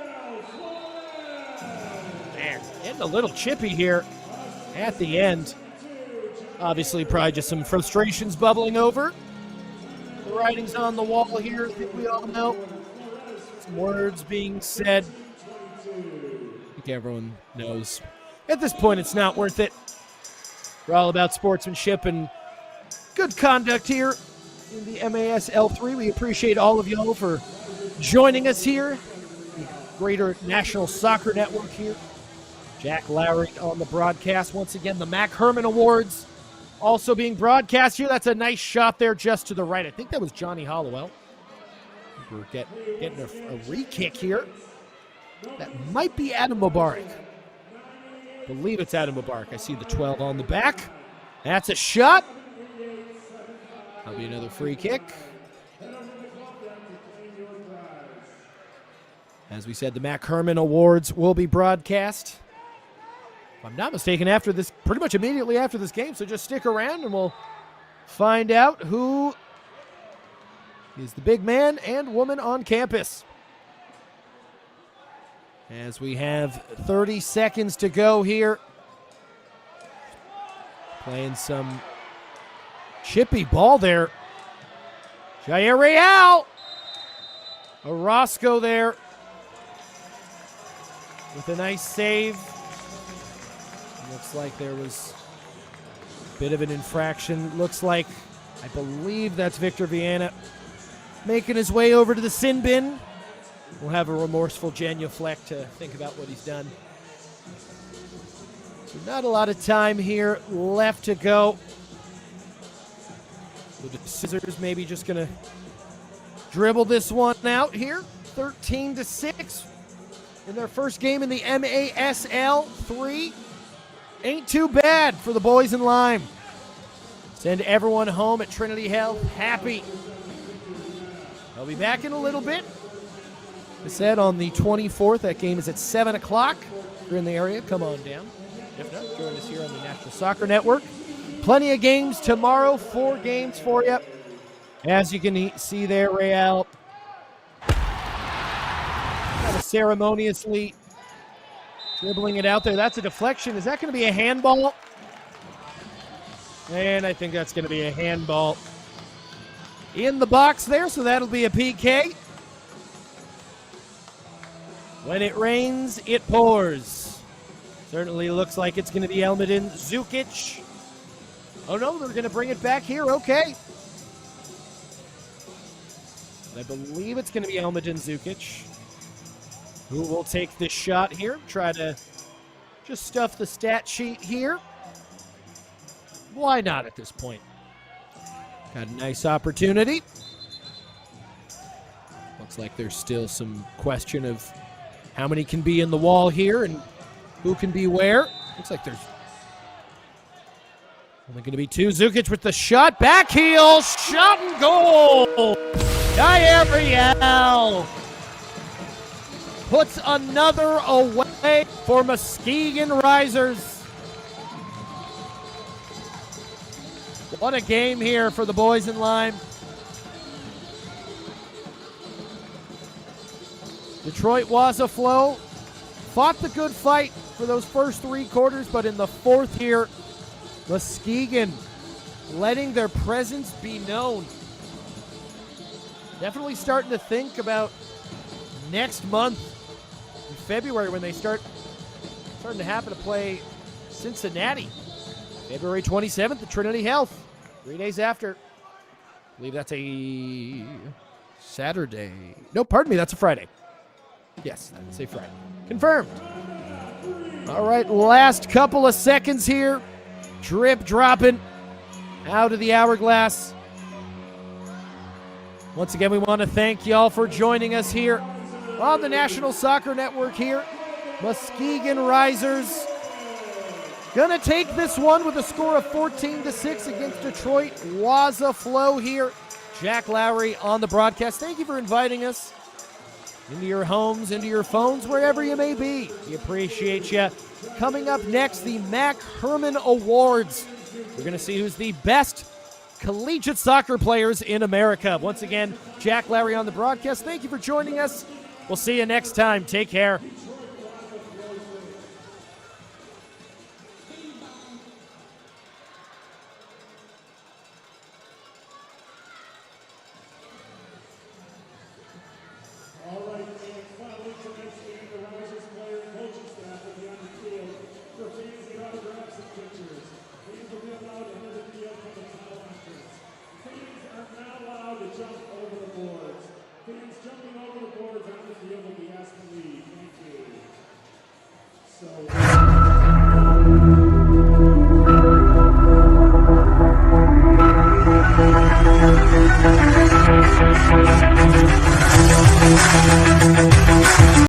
Man, getting a little chippy here at the end. Obviously, probably just some frustrations bubbling over. The writing's on the wall here, I think we all know. Some words being said. I think everyone knows. At this point, it's not worth it. We're all about sportsmanship and good conduct here in the MASL3. We appreciate all of y'all for joining us here. The Greater National Soccer Network here. Jack Lowry on the broadcast. Once again, the Mac Herman Awards also being broadcast here. That's a nice shot there just to the right. I think that was Johnny Hollowell. We're getting a re-kick here. That might be Adam Mubarak. I believe it's Adam Mubarak. I see the 12 on the back. That's a shot. That'll be another free kick. As we said, the Mac Herman Awards will be broadcast, if I'm not mistaken, after this, pretty much immediately after this game. So just stick around and we'll find out who is the big man and woman on campus. As we have 30 seconds to go here. Playing some chippy ball there. Jair Real. Orozco there with a nice save. Looks like there was a bit of an infraction. Looks like, I believe that's Victor Viana making his way over to the sin bin. We'll have a remorseful genuflect to think about what he's done. So not a lot of time here left to go. So the Scissors maybe just going to dribble this one out here. 13-6 in their first game in the MASL 3. Ain't too bad for the boys in Lime. Send everyone home at Trinity Health happy. I'll be back in a little bit. I said on the 24th, that game is at 7 o'clock. If you're in the area, come on down. If not, join us here on the National Soccer Network. Plenty of games tomorrow, 4 games for you. As you can see there, Real kind of ceremoniously dribbling it out there. That's a deflection. Is that going to be a handball? And I think that's going to be a handball in the box there, so that'll be a PK. When it rains, it pours. Certainly looks like it's going to be Elmadin Zukic. Oh no, they're going to bring it back here. Okay. I believe it's going to be Elmadin Zukic who will take this shot here. Try to just stuff the stat sheet here. Why not at this point? Got a nice opportunity. Looks like there's still some question of how many can be in the wall here and who can be where. Looks like there's only going to be 2. Zukic with the shot. Back heel. Shot and goal. Jair Real puts another away for Muskegon Risers. What a game here for the boys in Lime. Detroit WAZA FLO fought the good fight for those first 3 quarters, but in the fourth here, Muskegon letting their presence be known. definitely starting to think about next month in February when they starting to happen to play Cincinnati. February 27th at Trinity Health. 3 days after. I believe that's a Saturday. No, pardon me, that's a Friday. Yes, I would say Friday. Confirmed. All right, last couple of seconds here. Drip dropping out of the hourglass. Once again, we want to thank y'all for joining us here on the National Soccer Network here. Muskegon RISERS gonna take this one with a score of 14-6 against Detroit. WAZA FLO here. Jack Lowry on the broadcast. Thank you for inviting us into your homes, into your phones, wherever you may be. We appreciate you. Coming up next, the Mac Herman Awards. We're gonna see who's the best collegiate soccer players in America. Once again, Jack Lowry on the broadcast. Thank you for joining us. We'll see you next time. Take care.